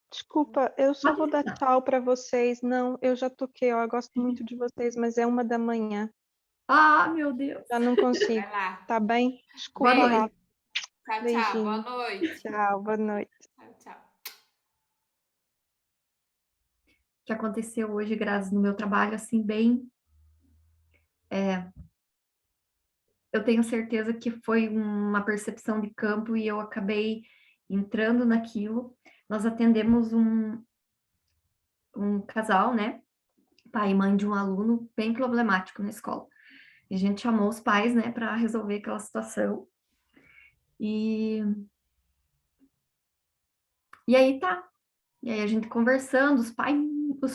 Desculpa, eu só vou dar tchau para vocês. Não, eu já toquei, eu gosto muito de vocês, mas é 1h. Ah, meu Deus! Já não consigo. Vai lá. Tá bem? Desculpa. Boa noite. Tchau, Beijinho. boa noite. Tchau, boa noite. Tchau. Que aconteceu hoje, Grazi, no meu trabalho, assim, bem... eu tenho certeza que foi uma percepção de campo e eu acabei entrando naquilo. Nós atendemos um casal, né? Pai e mãe de um aluno bem problemático na escola. E a gente chamou os pais, né, para resolver aquela situação. E aí tá. E aí a gente conversando, os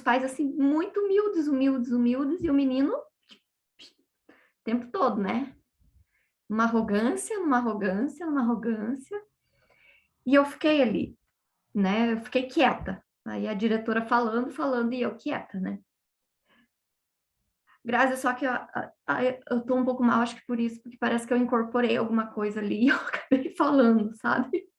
pais assim, muito humildes, e o menino o tempo todo, né? Uma arrogância. E eu fiquei ali, né? Eu fiquei quieta. Aí a diretora falando, e eu quieta, né? Graças, só que eu tô um pouco mal, acho que por isso, porque parece que eu incorporei alguma coisa ali e eu acabei falando, sabe?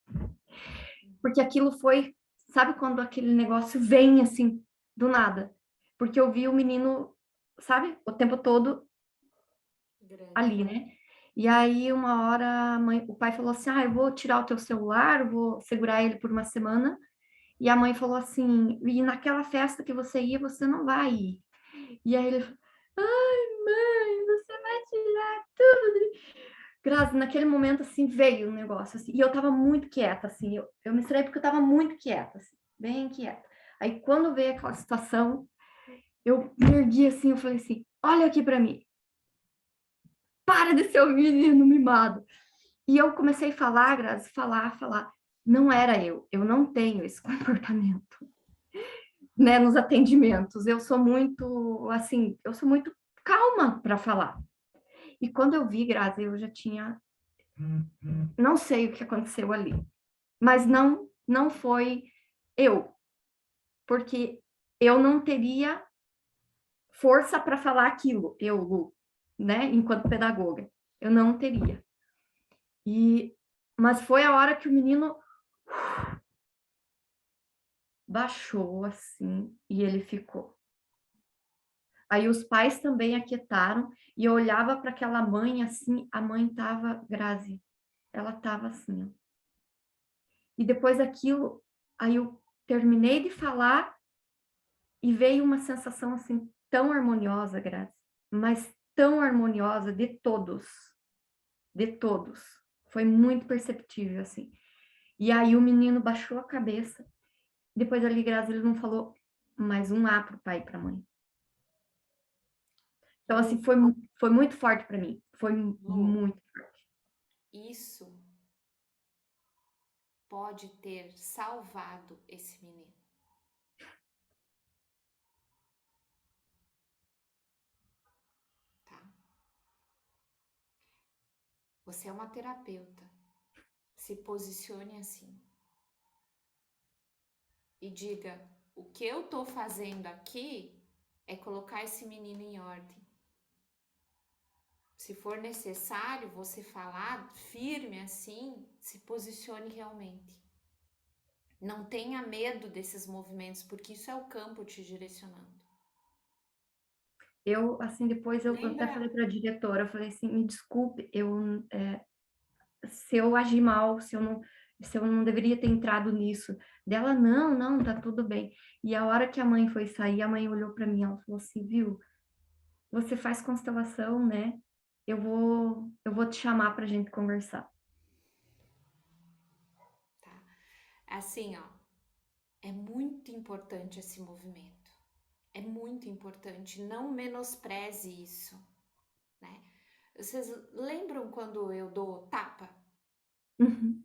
Porque aquilo foi, sabe quando aquele negócio vem assim, do nada? Porque eu vi o menino, sabe, o tempo todo ali, né? E aí, uma hora, o pai falou assim, eu vou tirar o teu celular, vou segurar ele por uma semana. E a mãe falou assim, e naquela festa que você ia, você não vai ir. E aí ele falou, ai, mãe, você vai tirar tudo. Graças, naquele momento, assim, veio um negócio, assim, e eu tava muito quieta, assim, eu me distraí porque eu tava muito quieta, assim, bem quieta. Aí, quando veio aquela situação, eu me ergui, assim, eu falei assim, olha aqui pra mim. Para de ser um menino mimado. E eu comecei a falar, Grazi, falar. Não era eu não tenho esse comportamento, né, nos atendimentos. Eu sou muito, assim, calma para falar. E quando eu vi, Grazi, eu já tinha... Não sei o que aconteceu ali, mas não foi eu, porque eu não teria força para falar aquilo, eu, né, enquanto pedagoga, eu não teria. Mas foi a hora que o menino baixou assim e ele ficou. Aí os pais também aquietaram e eu olhava para aquela mãe assim, a mãe estava, Grazi, ela estava assim. Ó. E depois daquilo, aí eu terminei de falar e veio uma sensação assim tão harmoniosa, Grazi, mas tão harmoniosa de todos. De todos. Foi muito perceptível, assim. E aí o menino baixou a cabeça. Depois ali, Grazi, ele não falou mais um A pro pai e pra mãe. Então, assim, foi muito forte para mim. Foi muito forte. Isso pode ter salvado esse menino. Tá? Você é uma terapeuta. Se posicione assim. E diga, o que eu tô fazendo aqui é colocar esse menino em ordem. Se for necessário você falar firme assim, se posicione realmente. Não tenha medo desses movimentos, porque isso é o campo te direcionando. Eu, assim, depois eu Lembra? até falei para a diretora, eu falei assim, me desculpe, se eu agi mal, se eu não deveria ter entrado nisso. Dela, não, tá tudo bem. E a hora que a mãe foi sair, a mãe olhou para mim, ela falou assim, viu, você faz constelação, né? Eu vou te chamar pra gente conversar. Tá? Assim, ó, é muito importante esse movimento. É muito importante, não menospreze isso, né? Vocês lembram quando eu dou tapa? Uhum.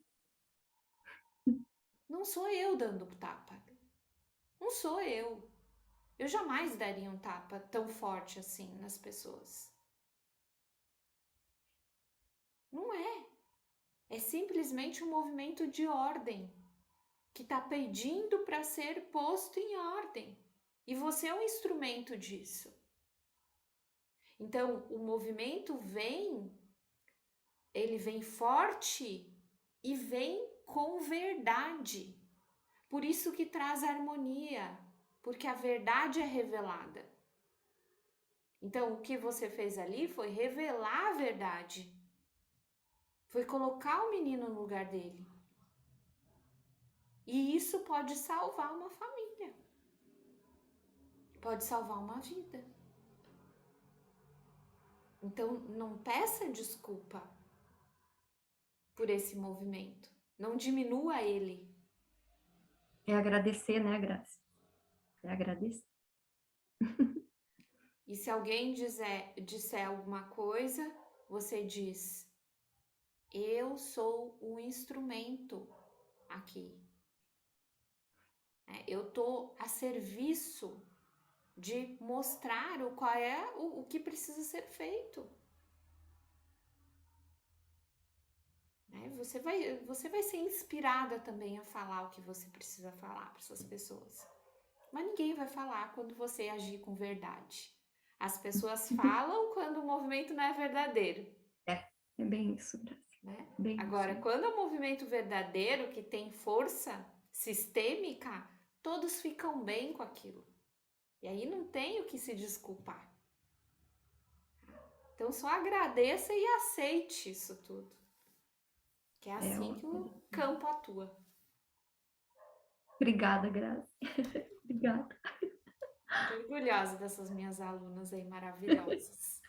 Não sou eu dando tapa. Não sou eu. Eu jamais daria um tapa tão forte assim nas pessoas. Não é. É simplesmente um movimento de ordem que está pedindo para ser posto em ordem. E você é um instrumento disso. Então, o movimento ele vem forte e vem com verdade. Por isso que traz harmonia, porque a verdade é revelada. Então, o que você fez ali foi revelar a verdade. Foi colocar o menino no lugar dele. E isso pode salvar uma família. Pode salvar uma vida. Então, não peça desculpa por esse movimento. Não diminua ele. É agradecer, né, Grazi? É agradecer. E se alguém disser alguma coisa, você diz: eu sou um instrumento aqui. Eu estou a serviço de mostrar qual é o que precisa ser feito. Você vai ser inspirada também a falar o que você precisa falar para essas pessoas. Mas ninguém vai falar quando você agir com verdade. As pessoas falam quando o movimento não é verdadeiro. É bem isso, Grazi. Né? Bem Agora, isso. quando é um movimento verdadeiro, que tem força sistêmica, todos ficam bem com aquilo. E aí não tem o que se desculpar. Então só agradeça e aceite isso tudo. Que é assim que o campo atua. Obrigada, Grazi. Obrigada. Tô orgulhosa dessas minhas alunas aí maravilhosas.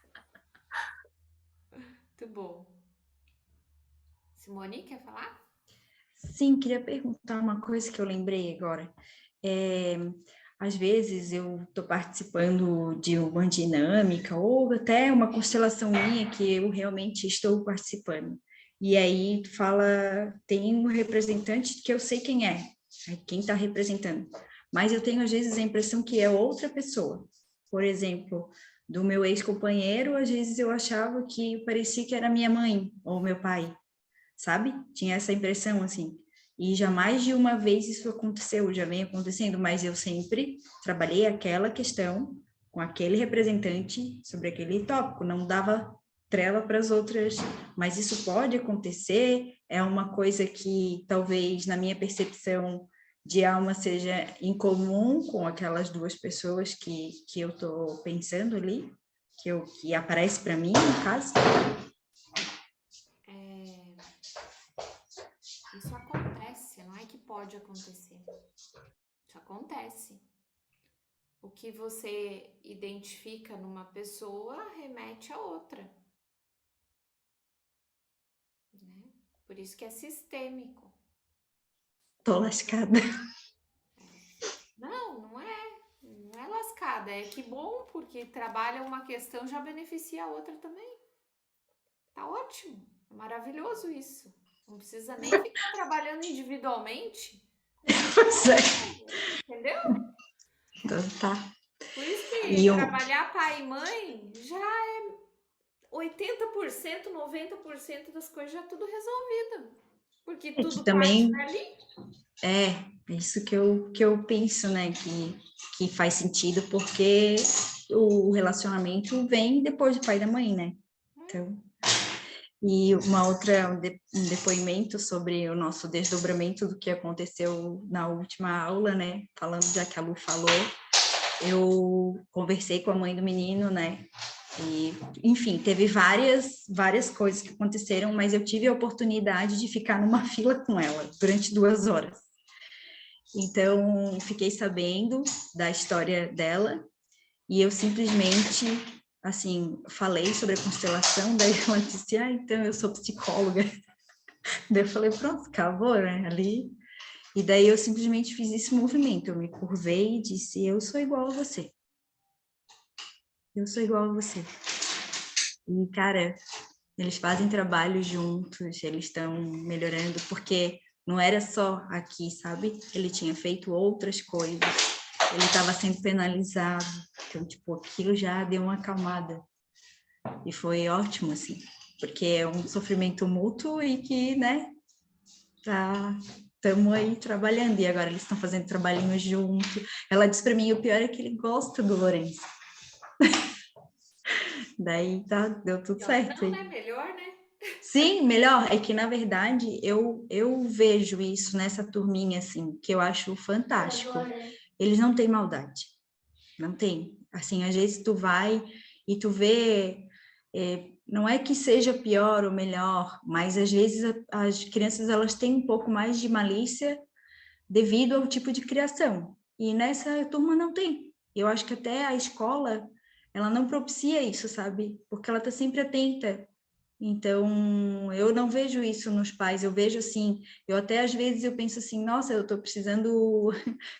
Muito bom. Simone, quer falar? Sim, queria perguntar uma coisa que eu lembrei agora. Às vezes eu estou participando de uma dinâmica ou até uma constelação minha que eu realmente estou participando. E aí tu fala, tem um representante que eu sei quem está representando. Mas eu tenho às vezes a impressão que é outra pessoa. Por exemplo, do meu ex-companheiro, às vezes eu achava que parecia que era minha mãe ou meu pai, sabe? Tinha essa impressão, assim. E já mais de uma vez isso aconteceu, já vem acontecendo, mas eu sempre trabalhei aquela questão com aquele representante sobre aquele tópico, não dava trela para as outras, mas isso pode acontecer, é uma coisa que talvez na minha percepção de alma seja incomum com aquelas duas pessoas que eu estou pensando ali, que aparece para mim, no caso. Isso acontece, não é que pode acontecer. Isso acontece. O que você identifica numa pessoa remete a outra, né? Por isso que é sistêmico. Tô lascada. Não é lascada, é que bom, porque trabalha uma questão já beneficia a outra também. Tá ótimo, é maravilhoso isso. Não precisa nem ficar trabalhando individualmente, Pois é. entendeu? Então, tá. Por isso que E eu, trabalhar pai e mãe já é 80%, 90% das coisas já tudo resolvido. Porque que tudo parte também dali. é isso que eu penso, né? Que faz sentido, porque o relacionamento vem depois do pai e da mãe, né? Então, e um depoimento sobre o nosso desdobramento do que aconteceu na última aula, né? Falando, já que a Lu falou, eu conversei com a mãe do menino, né? E, enfim, teve várias coisas que aconteceram, mas eu tive a oportunidade de ficar numa fila com ela durante 2 horas. Então, fiquei sabendo da história dela e eu simplesmente, assim, falei sobre a constelação, daí ela disse, então eu sou psicóloga. Daí eu falei, pronto, acabou, né, ali. E daí eu simplesmente fiz esse movimento, eu me curvei e disse, eu sou igual a você. Eu sou igual a você. E, cara, eles fazem trabalho juntos, eles estão melhorando, porque não era só aqui, sabe? Ele tinha feito outras coisas, ele estava sendo penalizado, então, tipo, aquilo já deu uma acalmada. E foi ótimo, assim, porque é um sofrimento mútuo e que, né, estamos aí trabalhando, e agora eles estão fazendo trabalhinho junto. Ela disse para mim, o pior é que ele gosta do Lourenço. Daí deu tudo certo. Não, né? Melhor, né? Sim, melhor. É que, na verdade, eu vejo isso nessa turminha, assim, que eu acho fantástico. Eles não têm maldade. Não tem. Assim, às vezes tu vai e tu vê... não é que seja pior ou melhor, mas às vezes as crianças, elas têm um pouco mais de malícia devido ao tipo de criação. E nessa turma não tem. Eu acho que até a escola, ela não propicia isso, sabe? Porque ela tá sempre atenta. Então, eu não vejo isso nos pais, eu vejo assim, eu até às vezes eu penso assim, nossa, eu estou precisando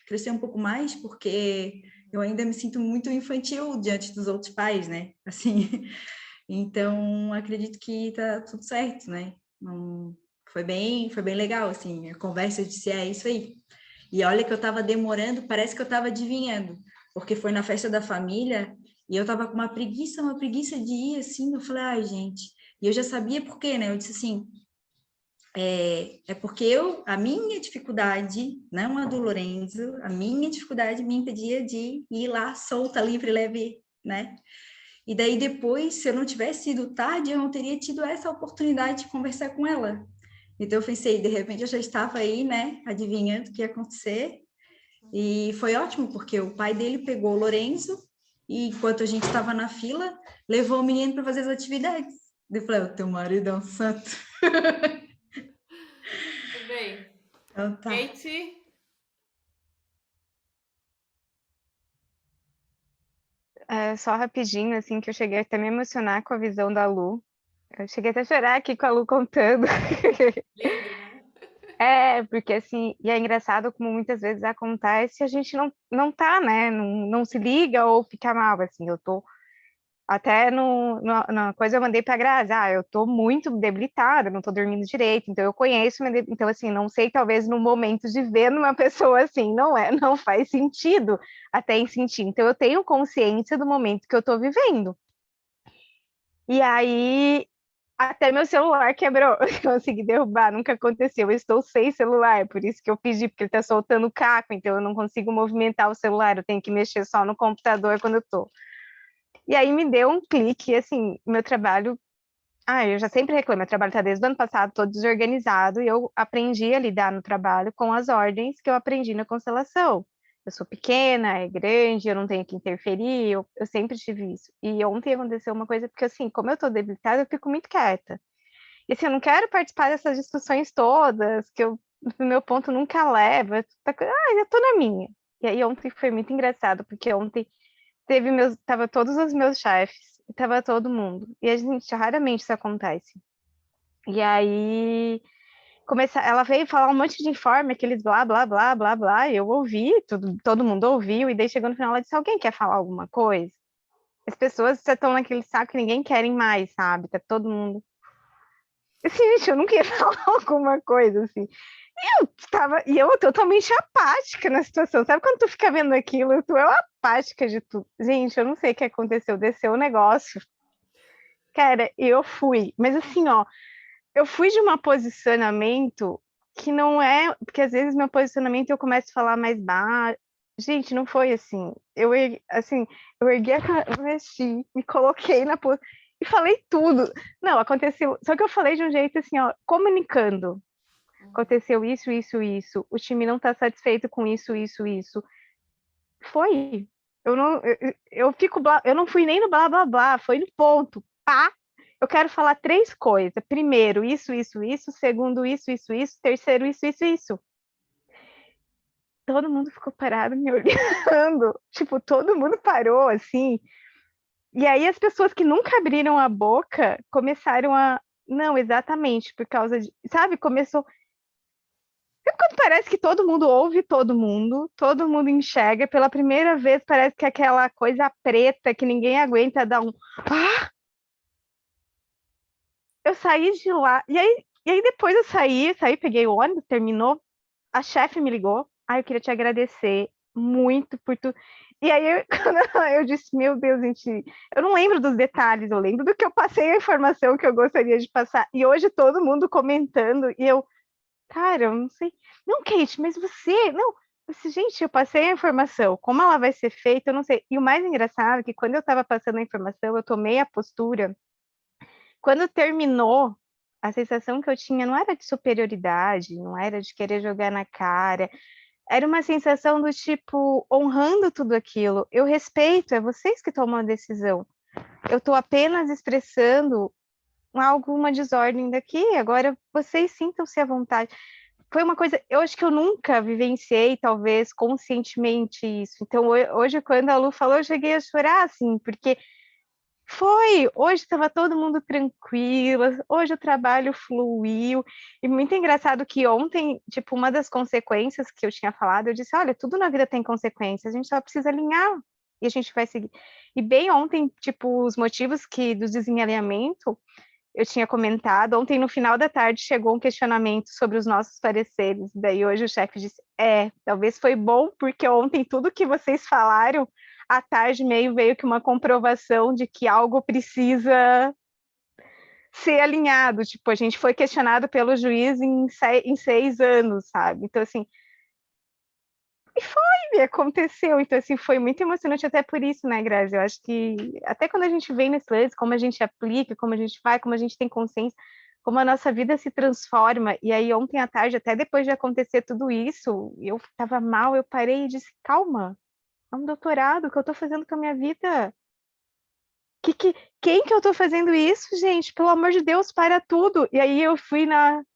crescer um pouco mais, porque eu ainda me sinto muito infantil diante dos outros pais, né? Assim, então acredito que tá tudo certo, né? Foi bem legal, assim, a conversa, eu disse, é isso aí. E olha que eu estava demorando, parece que eu estava adivinhando, porque foi na festa da família e eu estava com uma preguiça de ir, assim, eu falei, ai, gente, e eu já sabia por quê, né? Eu disse assim, porque a minha dificuldade, não a do Lorenzo, a minha dificuldade me impedia de ir lá solta, livre, leve, né? E daí depois, se eu não tivesse ido tarde, eu não teria tido essa oportunidade de conversar com ela. Então eu pensei, de repente eu já estava aí, né, adivinhando o que ia acontecer. E foi ótimo, porque o pai dele pegou o Lorenzo e enquanto a gente estava na fila, levou o menino para fazer as atividades. Eu falei, o teu marido é um santo. Tudo bem. Então tá. Kate? Só rapidinho, assim, que eu cheguei até a me emocionar com a visão da Lu. Eu cheguei até a chorar aqui com a Lu contando. Lindo, né? Porque assim, e é engraçado como muitas vezes acontece, a gente não tá, né? Não se liga ou fica mal, assim, eu tô até na coisa eu mandei pra Grazi, eu tô muito debilitada, não tô dormindo direito, então eu conheço, então assim, não sei, talvez no momento de ver numa pessoa assim, não faz sentido até em sentir, então eu tenho consciência do momento que eu tô vivendo. E aí, até meu celular quebrou, consegui derrubar, nunca aconteceu. Eu estou sem celular, por isso que eu pedi, porque ele está soltando caco, então eu não consigo movimentar o celular, eu tenho que mexer só no computador quando eu tô. E aí me deu um clique, assim, meu trabalho. Eu já sempre reclamo, meu trabalho está desde o ano passado todo desorganizado, e eu aprendi a lidar no trabalho com as ordens que eu aprendi na constelação. Eu sou pequena, é grande, eu não tenho que interferir, eu sempre tive isso. E ontem aconteceu uma coisa, porque assim, como eu tô debilitada, eu fico muito quieta. E assim, eu não quero participar dessas discussões todas, que o meu ponto nunca leva. Eu tô na minha. E aí ontem foi muito engraçado, porque ontem tava todos os meus chefes, tava todo mundo. E a gente, raramente isso acontece. E aí ela veio falar um monte de informe, aqueles blá, blá, blá, blá, blá, e eu ouvi, todo mundo ouviu, e daí chegou no final, ela disse, alguém quer falar alguma coisa? As pessoas já estão naquele saco que ninguém querem mais, sabe? Tá todo mundo... Assim, gente, eu não queria falar alguma coisa, assim. E eu totalmente apática na situação. Sabe quando tu fica vendo aquilo, tu é apática de tudo. Gente, eu não sei o que aconteceu, desceu o negócio. Cara, eu fui, mas assim, ó, eu fui de um posicionamento que não é, porque às vezes meu posicionamento eu começo a falar mais baixo. Gente, não foi assim. Eu ergui a cabeça, me coloquei na posição e falei tudo. Não, aconteceu, só que eu falei de um jeito assim, ó, comunicando. Aconteceu isso, isso, isso. O time não tá satisfeito com isso, isso, isso. Foi. Eu não fui nem no blá blá blá, foi no ponto. Pá, eu quero falar 3 coisas. Primeiro, isso, isso, isso. Segundo, isso, isso, isso. Terceiro, isso, isso, isso. Todo mundo ficou parado me olhando. Tipo, todo mundo parou, assim. E aí as pessoas que nunca abriram a boca começaram a... Não, exatamente, por causa de... Sabe, começou... Sabe quando parece que todo mundo ouve todo mundo enxerga, pela primeira vez parece que aquela coisa preta que ninguém aguenta dá um... Ah! Eu saí de lá, e aí depois eu saí, peguei o ônibus, terminou, a chefe me ligou, eu queria te agradecer muito por tudo. E aí quando eu disse, meu Deus, gente, eu não lembro dos detalhes, eu lembro do que eu passei, a informação que eu gostaria de passar, e hoje todo mundo comentando, e eu, cara, eu não sei, não, Kate, mas você, não, gente, eu passei a informação, como ela vai ser feita, eu não sei. E o mais engraçado é que quando eu estava passando a informação, eu tomei a postura. Quando terminou, a sensação que eu tinha não era de superioridade, não era de querer jogar na cara, era uma sensação do tipo, honrando tudo aquilo. Eu respeito, é vocês que tomam a decisão. Eu estou apenas expressando alguma desordem daqui, agora vocês sintam-se à vontade. Foi uma coisa, eu acho que eu nunca vivenciei, talvez, conscientemente isso. Então, hoje, quando a Lu falou, eu cheguei a chorar, assim, porque hoje estava todo mundo tranquilo, hoje o trabalho fluiu, e muito engraçado que ontem, tipo, uma das consequências que eu tinha falado, eu disse, olha, tudo na vida tem consequências, a gente só precisa alinhar, e a gente vai seguir. E bem ontem, tipo, os motivos do desalinhamento, eu tinha comentado, ontem no final da tarde chegou um questionamento sobre os nossos pareceres, daí hoje o chefe disse, talvez foi bom, porque ontem tudo que vocês falaram, à tarde meio veio que uma comprovação de que algo precisa ser alinhado, tipo, a gente foi questionado pelo juiz em 6 anos, sabe? Então, assim, e aconteceu, então, assim, foi muito emocionante até por isso, né, Grazi? Eu acho que até quando a gente vem nesse lance, como a gente aplica, como a gente faz, como a gente tem consciência, como a nossa vida se transforma, e aí ontem à tarde, até depois de acontecer tudo isso, eu estava mal, eu parei e disse, calma, é um doutorado, o que eu estou fazendo com a minha vida? Quem que eu estou fazendo isso, gente? Pelo amor de Deus, para tudo! E aí eu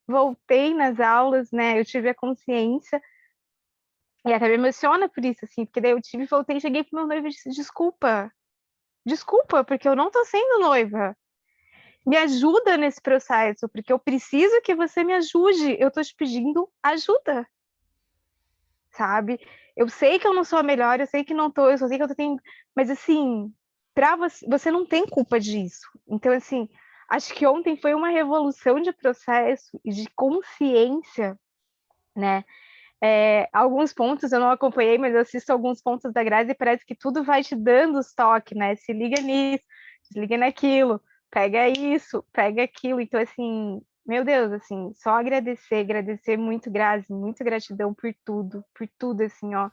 voltei nas aulas, né, eu tive a consciência, e até me emociona por isso, assim, porque daí eu voltei, cheguei pro meu noivo e disse, desculpa, porque eu não tô sendo noiva. Me ajuda nesse processo, porque eu preciso que você me ajude. Eu tô te pedindo ajuda, sabe? Eu sei que eu não sou a melhor, eu sei que não tô, eu só sei que eu tenho, mas assim, para você não tem culpa disso. Então, assim, acho que ontem foi uma revolução de processo e de consciência, né? Alguns pontos eu não acompanhei, mas eu assisto alguns pontos da Grazi e parece que tudo vai te dando os toques, né? Se liga nisso, se liga naquilo, pega isso, pega aquilo. Então, assim, meu Deus, assim, só agradecer muito, Grazi, muito gratidão por tudo, assim, ó.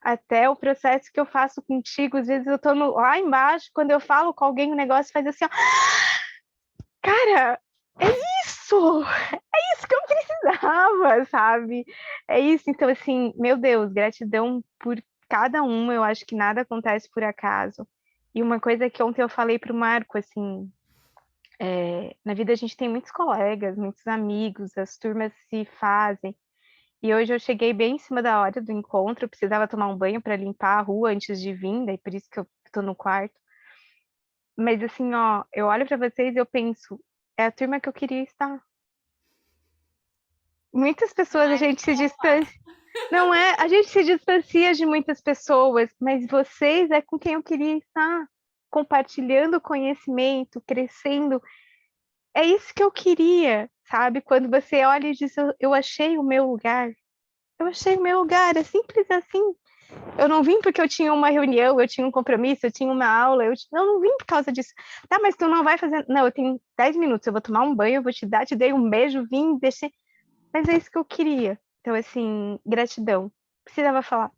Até o processo que eu faço contigo, às vezes eu tô lá embaixo, quando eu falo com alguém, o negócio faz assim, ó. Cara, é isso! É isso que eu precisava, sabe? É isso, então, assim, meu Deus, gratidão por cada um, eu acho que nada acontece por acaso. E uma coisa que ontem eu falei pro Marco, assim, na vida a gente tem muitos colegas, muitos amigos, as turmas se fazem, E hoje eu cheguei bem em cima da hora do encontro, eu precisava tomar um banho para limpar a rua antes de vir, daí por isso que eu tô no quarto. Mas assim, ó, eu olho para vocês e eu penso, é a turma que eu queria estar. Muitas pessoas a gente se distancia. Não é, a gente se distancia de muitas pessoas, mas vocês é com quem eu queria estar, compartilhando conhecimento, crescendo. É isso que eu queria, sabe? Quando você olha e diz, eu achei o meu lugar. Eu achei o meu lugar, é simples assim. Eu não vim porque eu tinha uma reunião, eu tinha um compromisso, eu tinha uma aula, eu não vim por causa disso. Tá, mas tu não vai fazer. Não, eu tenho 10 minutos, eu vou tomar um banho, eu vou te dar, te dei um beijo, vim, deixei. Mas é isso que eu queria. Então, assim, gratidão. Precisava falar.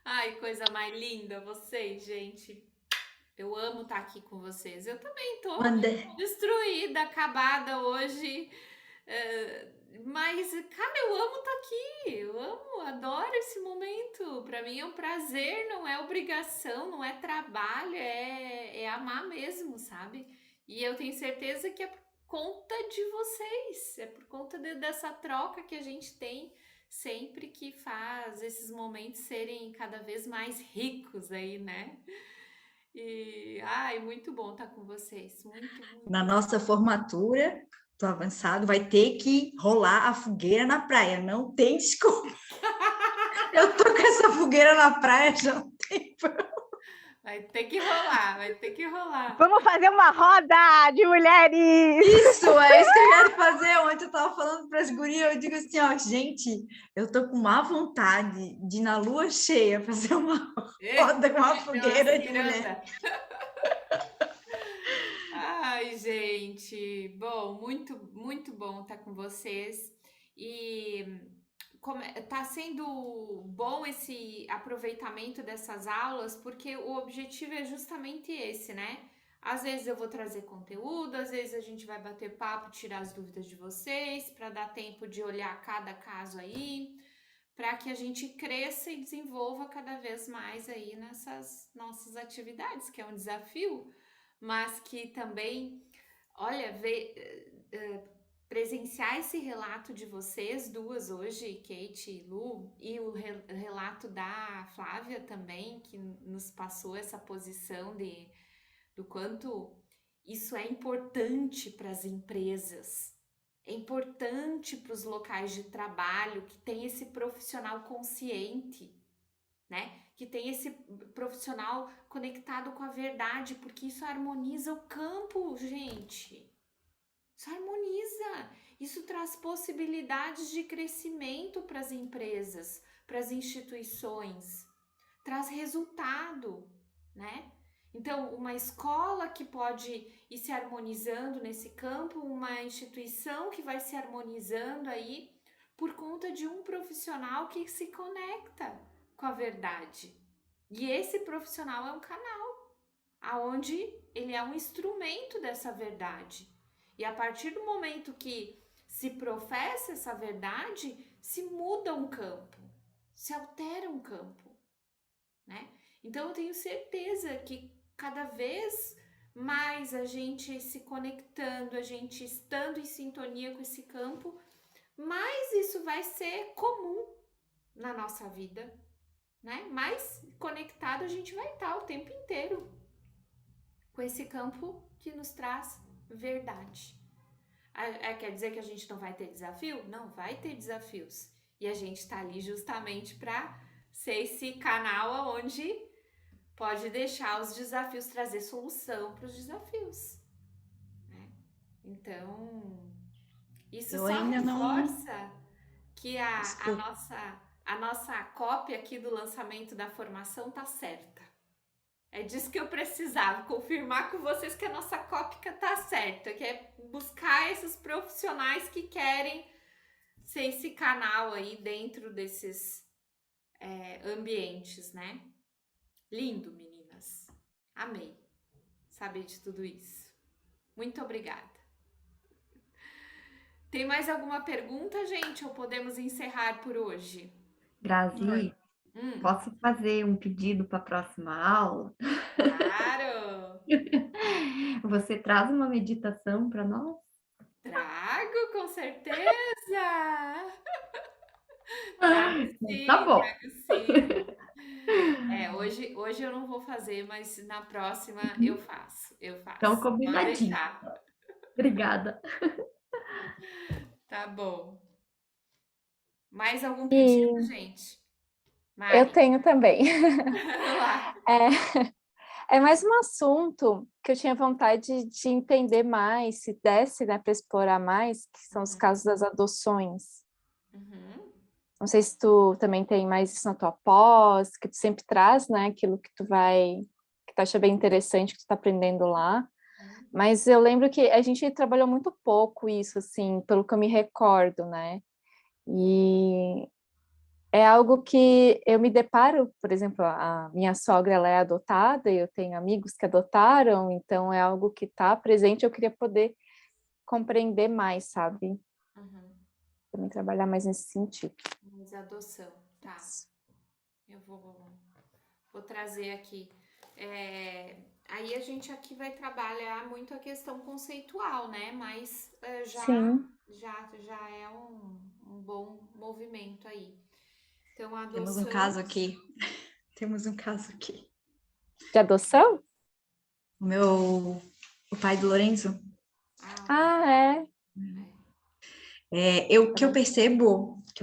Ai, coisa mais linda vocês, gente. Eu amo estar aqui com vocês. Eu também tô André, destruída, acabada hoje. Mas, cara, eu amo estar aqui. Eu amo, adoro esse momento. Para mim é um prazer, não é obrigação, não é trabalho, é amar mesmo, sabe? E eu tenho certeza que é por conta de vocês, é por conta dessa troca que a gente tem sempre que faz esses momentos serem cada vez mais ricos aí, né? E, ai, muito bom estar com vocês. Muito, muito. na nossa formatura, tô avançado, vai ter que rolar a fogueira na praia, não tem desculpa. Eu tô com essa fogueira na praia já há um tempo. Vai ter que rolar, vai ter que rolar. Vamos fazer uma roda de mulheres! Isso, é isso que eu quero fazer. Ontem eu tava falando para as gurias, eu digo assim, ó, gente, eu tô com má vontade de ir na lua cheia fazer uma roda com uma fogueira de mulher. Ai, gente, bom, muito, muito bom estar com vocês. E tá sendo bom esse aproveitamento dessas aulas, porque o objetivo é justamente esse, né? Às vezes eu vou trazer conteúdo, às vezes a gente vai bater papo, tirar as dúvidas de vocês, para dar tempo de olhar cada caso aí, para que a gente cresça e desenvolva cada vez mais aí nessas nossas atividades, que é um desafio, mas que também, olha, presenciar esse relato de vocês duas hoje, Kate e Lu, e o relato da Flávia também, que nos passou essa posição do quanto isso é importante para as empresas, é importante para os locais de trabalho, que tem esse profissional consciente, né? Que tem esse profissional conectado com a verdade, porque isso harmoniza o campo, gente. Isso harmoniza, isso traz possibilidades de crescimento para as empresas, para as instituições, traz resultado, né? Então, uma escola que pode ir se harmonizando nesse campo, uma instituição que vai se harmonizando aí por conta de um profissional que se conecta com a verdade. E esse profissional é um canal, aonde ele é um instrumento dessa verdade. E a partir do momento que se professa essa verdade, se muda um campo, se altera um campo, né? Então eu tenho certeza que cada vez mais a gente se conectando, a gente estando em sintonia com esse campo, mais isso vai ser comum na nossa vida, né? Mais conectado a gente vai estar o tempo inteiro com esse campo que nos traz verdade. Quer dizer que a gente não vai ter desafio? Não, vai ter desafios. E a gente está ali justamente para ser esse canal onde pode deixar os desafios, trazer solução para os desafios, né? Então, isso Eu só ainda não reforça que a nossa cópia aqui do lançamento da formação tá certa. É disso que eu precisava, confirmar com vocês que a nossa cópia tá certa, que é buscar esses profissionais que querem ser esse canal aí dentro desses ambientes, né? Lindo, meninas. Amei saber de tudo isso. Muito obrigada. Tem mais alguma pergunta, gente? Ou podemos encerrar por hoje? Grazi, posso fazer um pedido para a próxima aula? Claro! Você traz uma meditação para nós? Trago, com certeza! Trago Tá sim, bom. trago sim. Hoje eu não vou fazer, mas na próxima eu faço, eu Então, faço. Pode combinadinho. deixar. Obrigada. Tá bom. Mais algum pedido, E gente? eu Mari, tenho também. vai lá. É mais um assunto que eu tinha vontade de entender mais, se desse, né, para explorar mais, que são os casos das adoções. Uhum. Não sei se tu também tem mais isso na tua pós, que tu sempre traz, né, aquilo que que tu acha bem interessante, que tu tá aprendendo lá. Mas eu lembro que a gente trabalhou muito pouco isso, assim, pelo que eu me recordo, né? E é algo que eu me deparo, por exemplo, a minha sogra, ela é adotada, e eu tenho amigos que adotaram, então é algo que está presente, eu queria poder compreender mais, sabe? Uhum. Também trabalhar mais nesse sentido. Mas adoção, tá. Eu vou trazer aqui. Aí a gente aqui vai trabalhar muito a questão conceitual, né? Mas Sim. já é um bom movimento aí. Então, a Temos um adoção. caso aqui. Temos um caso aqui. De adoção? O pai do Lorenzo, Ah, é. que eu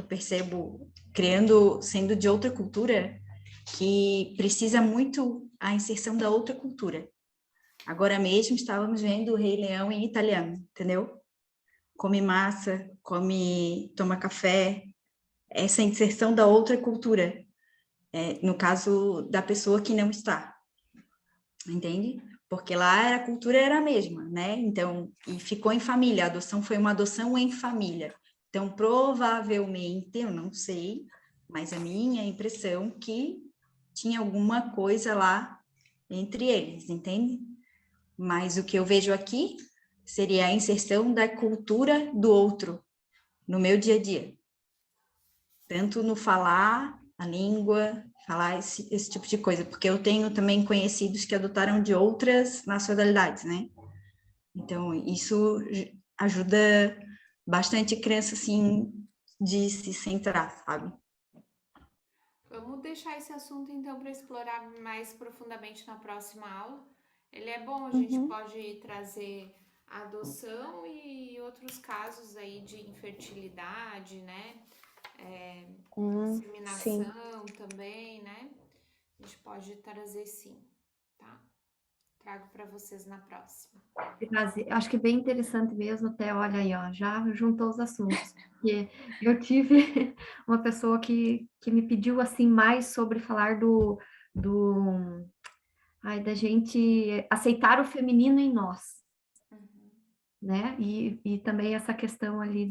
percebo criando, sendo de outra cultura, que precisa muito a inserção da outra cultura. Agora mesmo estávamos vendo o Rei Leão em italiano, entendeu? Come massa, toma café, essa inserção da outra cultura, no caso da pessoa que não está, entende? Porque lá a cultura era a mesma, né? Então, e ficou em família, a adoção foi uma adoção em família. Então, provavelmente, eu não sei, mas a minha impressão que tinha alguma coisa lá entre eles, entende? Mas o que eu vejo aqui seria a inserção da cultura do outro no meu dia a dia. Tanto no falar a língua, falar esse tipo de coisa, porque eu tenho também conhecidos que adotaram de outras nacionalidades, né? Então, isso ajuda bastante a criança, assim, de se centrar, sabe? Vamos deixar esse assunto então para explorar mais profundamente na próxima aula. Ele é bom, a gente Uhum. pode trazer a adoção e outros casos aí de infertilidade, né? Sim. Inseminação também, né? A gente pode trazer sim, tá? Trago para vocês na próxima. Grazi, acho que é bem interessante mesmo, até olha aí, ó, já juntou os assuntos. Porque eu tive uma pessoa que me pediu assim mais sobre falar da gente aceitar o feminino em nós, né? E também essa questão ali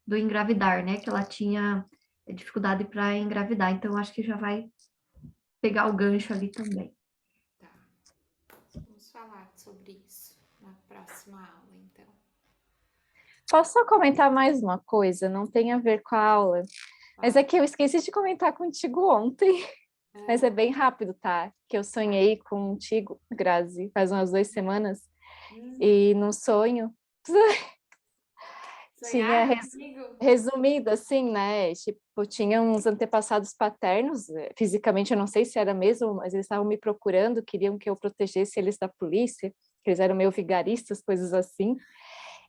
do engravidar, né? Que ela tinha dificuldade para engravidar, então acho que já vai pegar o gancho ali também. Tá. Vamos falar sobre isso na próxima aula, então. Posso só comentar mais uma coisa? Não tem a ver com a aula. Mas é que eu esqueci de comentar contigo ontem. Mas é bem rápido, tá? Que eu sonhei contigo, Grazi, faz umas 2 semanas. E no sonho tinha Sonharam comigo? resumido assim, né? Tipo, tinha uns antepassados paternos, fisicamente eu não sei se era mesmo, mas eles estavam me procurando, queriam que eu protegesse eles da polícia, que eles eram meio vigaristas, coisas assim.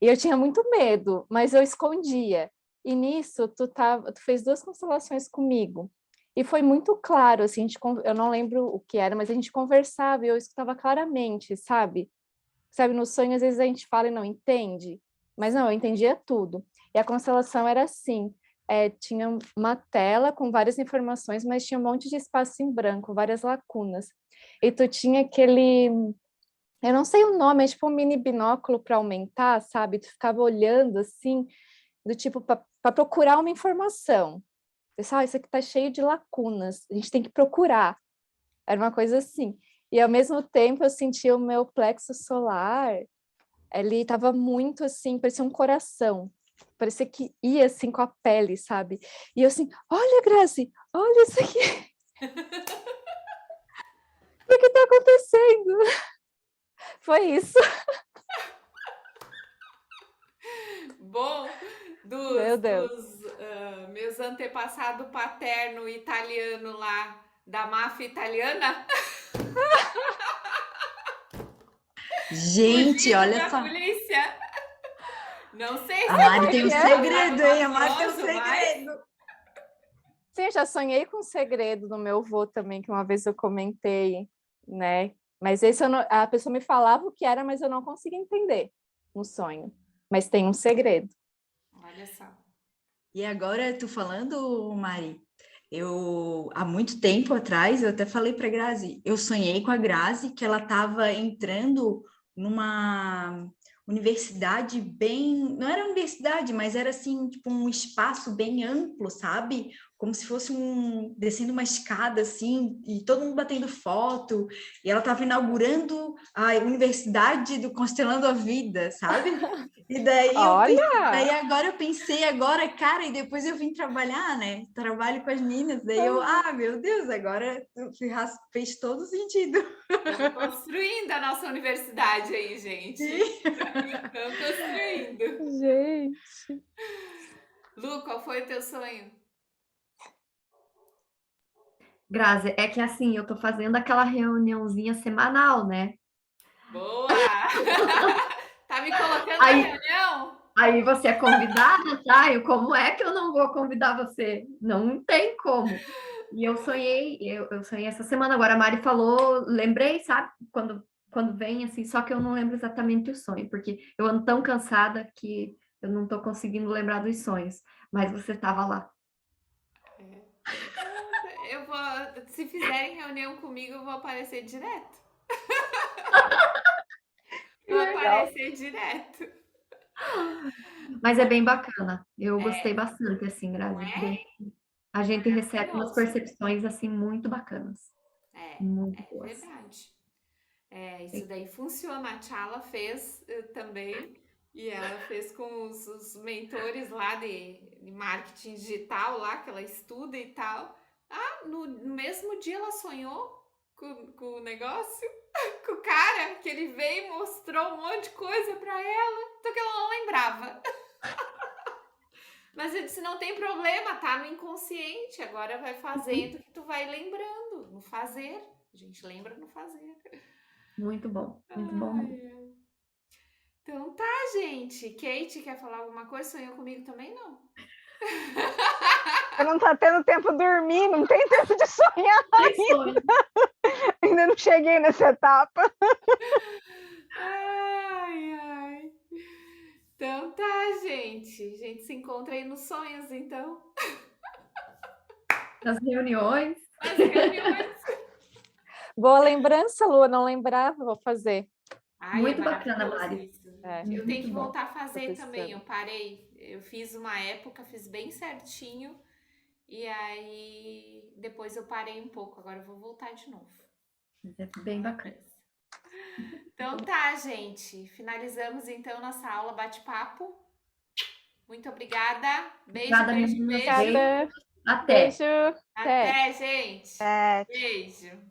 E eu tinha muito medo, mas eu escondia. E nisso, tu fez 2 constelações comigo. E foi muito claro, assim, eu não lembro o que era, mas a gente conversava e eu escutava claramente, sabe? Sabe, no sonho às vezes a gente fala e não entende, mas não, eu entendia tudo. E a constelação era assim, tinha uma tela com várias informações, mas tinha um monte de espaço em branco, várias lacunas. E tu tinha aquele, eu não sei o nome, é tipo um mini binóculo para aumentar, sabe? Tu ficava olhando assim, do tipo para procurar uma informação. Pessoal, isso aqui tá cheio de lacunas, a gente tem que procurar. Era uma coisa assim. E ao mesmo tempo eu sentia o meu plexo solar, ele estava muito assim, parecia um coração. Parecia que ia assim com a pele, sabe? E eu assim, olha, Grazi, olha isso aqui. O que está acontecendo? Foi isso. Bom, Meu Deus. meus antepassado paterno italiano lá, da máfia italiana? Gente, Fugido olha da só. polícia? Não sei se A Mari é tem um porque segredo, hein? A Mari tem um mafioso, mas- segredo. Sim, eu já sonhei com um segredo do meu avô também, que uma vez eu comentei, né? Mas esse a pessoa me falava o que era, mas eu não conseguia entender no sonho. Mas tem um segredo. Olha só. E agora, tu falando, Mari, há muito tempo atrás, eu até falei para Grazi, eu sonhei com a Grazi que ela estava entrando numa universidade não era universidade, mas era assim, tipo um espaço bem amplo, sabe? Como se fosse descendo uma escada assim, e todo mundo batendo foto, e ela estava inaugurando a Universidade do Constelando a Vida, sabe? E daí daí agora eu pensei, cara, e depois eu vim trabalhar, né? Trabalho com as meninas, daí meu Deus, agora fez todo sentido. Estamos construindo a nossa universidade aí, gente. Estamos construindo. Gente. Lu, qual foi o teu sonho? Grazi, é que assim, eu tô fazendo aquela reuniãozinha semanal, né? Boa! Tá me colocando Aí- na reunião? Aí você é convidada, tá? E como é que eu não vou convidar você? Não tem como. E eu sonhei essa semana. Agora a Mari falou, lembrei, sabe? Quando vem assim, só que eu não lembro exatamente o sonho, porque eu ando tão cansada que eu não tô conseguindo lembrar dos sonhos. Mas você estava lá. Eu vou, se fizerem reunião comigo, eu vou aparecer direto. Vou aparecer direto. Mas é bem bacana. Eu gostei bastante, assim, Grazi. Não é? Bem- A gente recebe umas Maravilhoso. percepções, assim, muito bacanas. Muito É boas. verdade. Isso daí funciona. A Tchala fez também, e ela fez com os mentores lá de marketing digital lá, que ela estuda e tal. No mesmo dia ela sonhou com o negócio, com o cara, que ele veio e mostrou um monte de coisa pra ela, só que ela não lembrava. Mas eu disse, não tem problema, tá no inconsciente, agora vai fazendo que tu vai lembrando, no fazer. A gente lembra no fazer. Muito bom, muito bom. Ai. Então tá, gente. Kate, quer falar alguma coisa? Sonhou comigo também, não? Eu não tá tendo tempo de dormir, não tem tempo de sonhar. Tem sonho. Ainda não cheguei nessa etapa. Ai. Então tá, gente. A gente se encontra aí nos sonhos, então. Nas reuniões. Nas reuniões. Boa lembrança, Lu, eu não lembrava, vou fazer. Muito É bacana, maravilhoso Mari. isso. É. Eu tenho Muito que bom. voltar a fazer Tô também. precisando. Eu parei. Eu fiz uma época, fiz bem certinho. E aí depois eu parei um pouco. Agora eu vou voltar de novo. É bem bacana. Então tá, gente. Finalizamos então nossa aula bate-papo. Muito obrigada. Beijo, Obrigada, beijo, meninas. beijo. Obrigada. Até. Beijo. Até, gente. É, Beijo.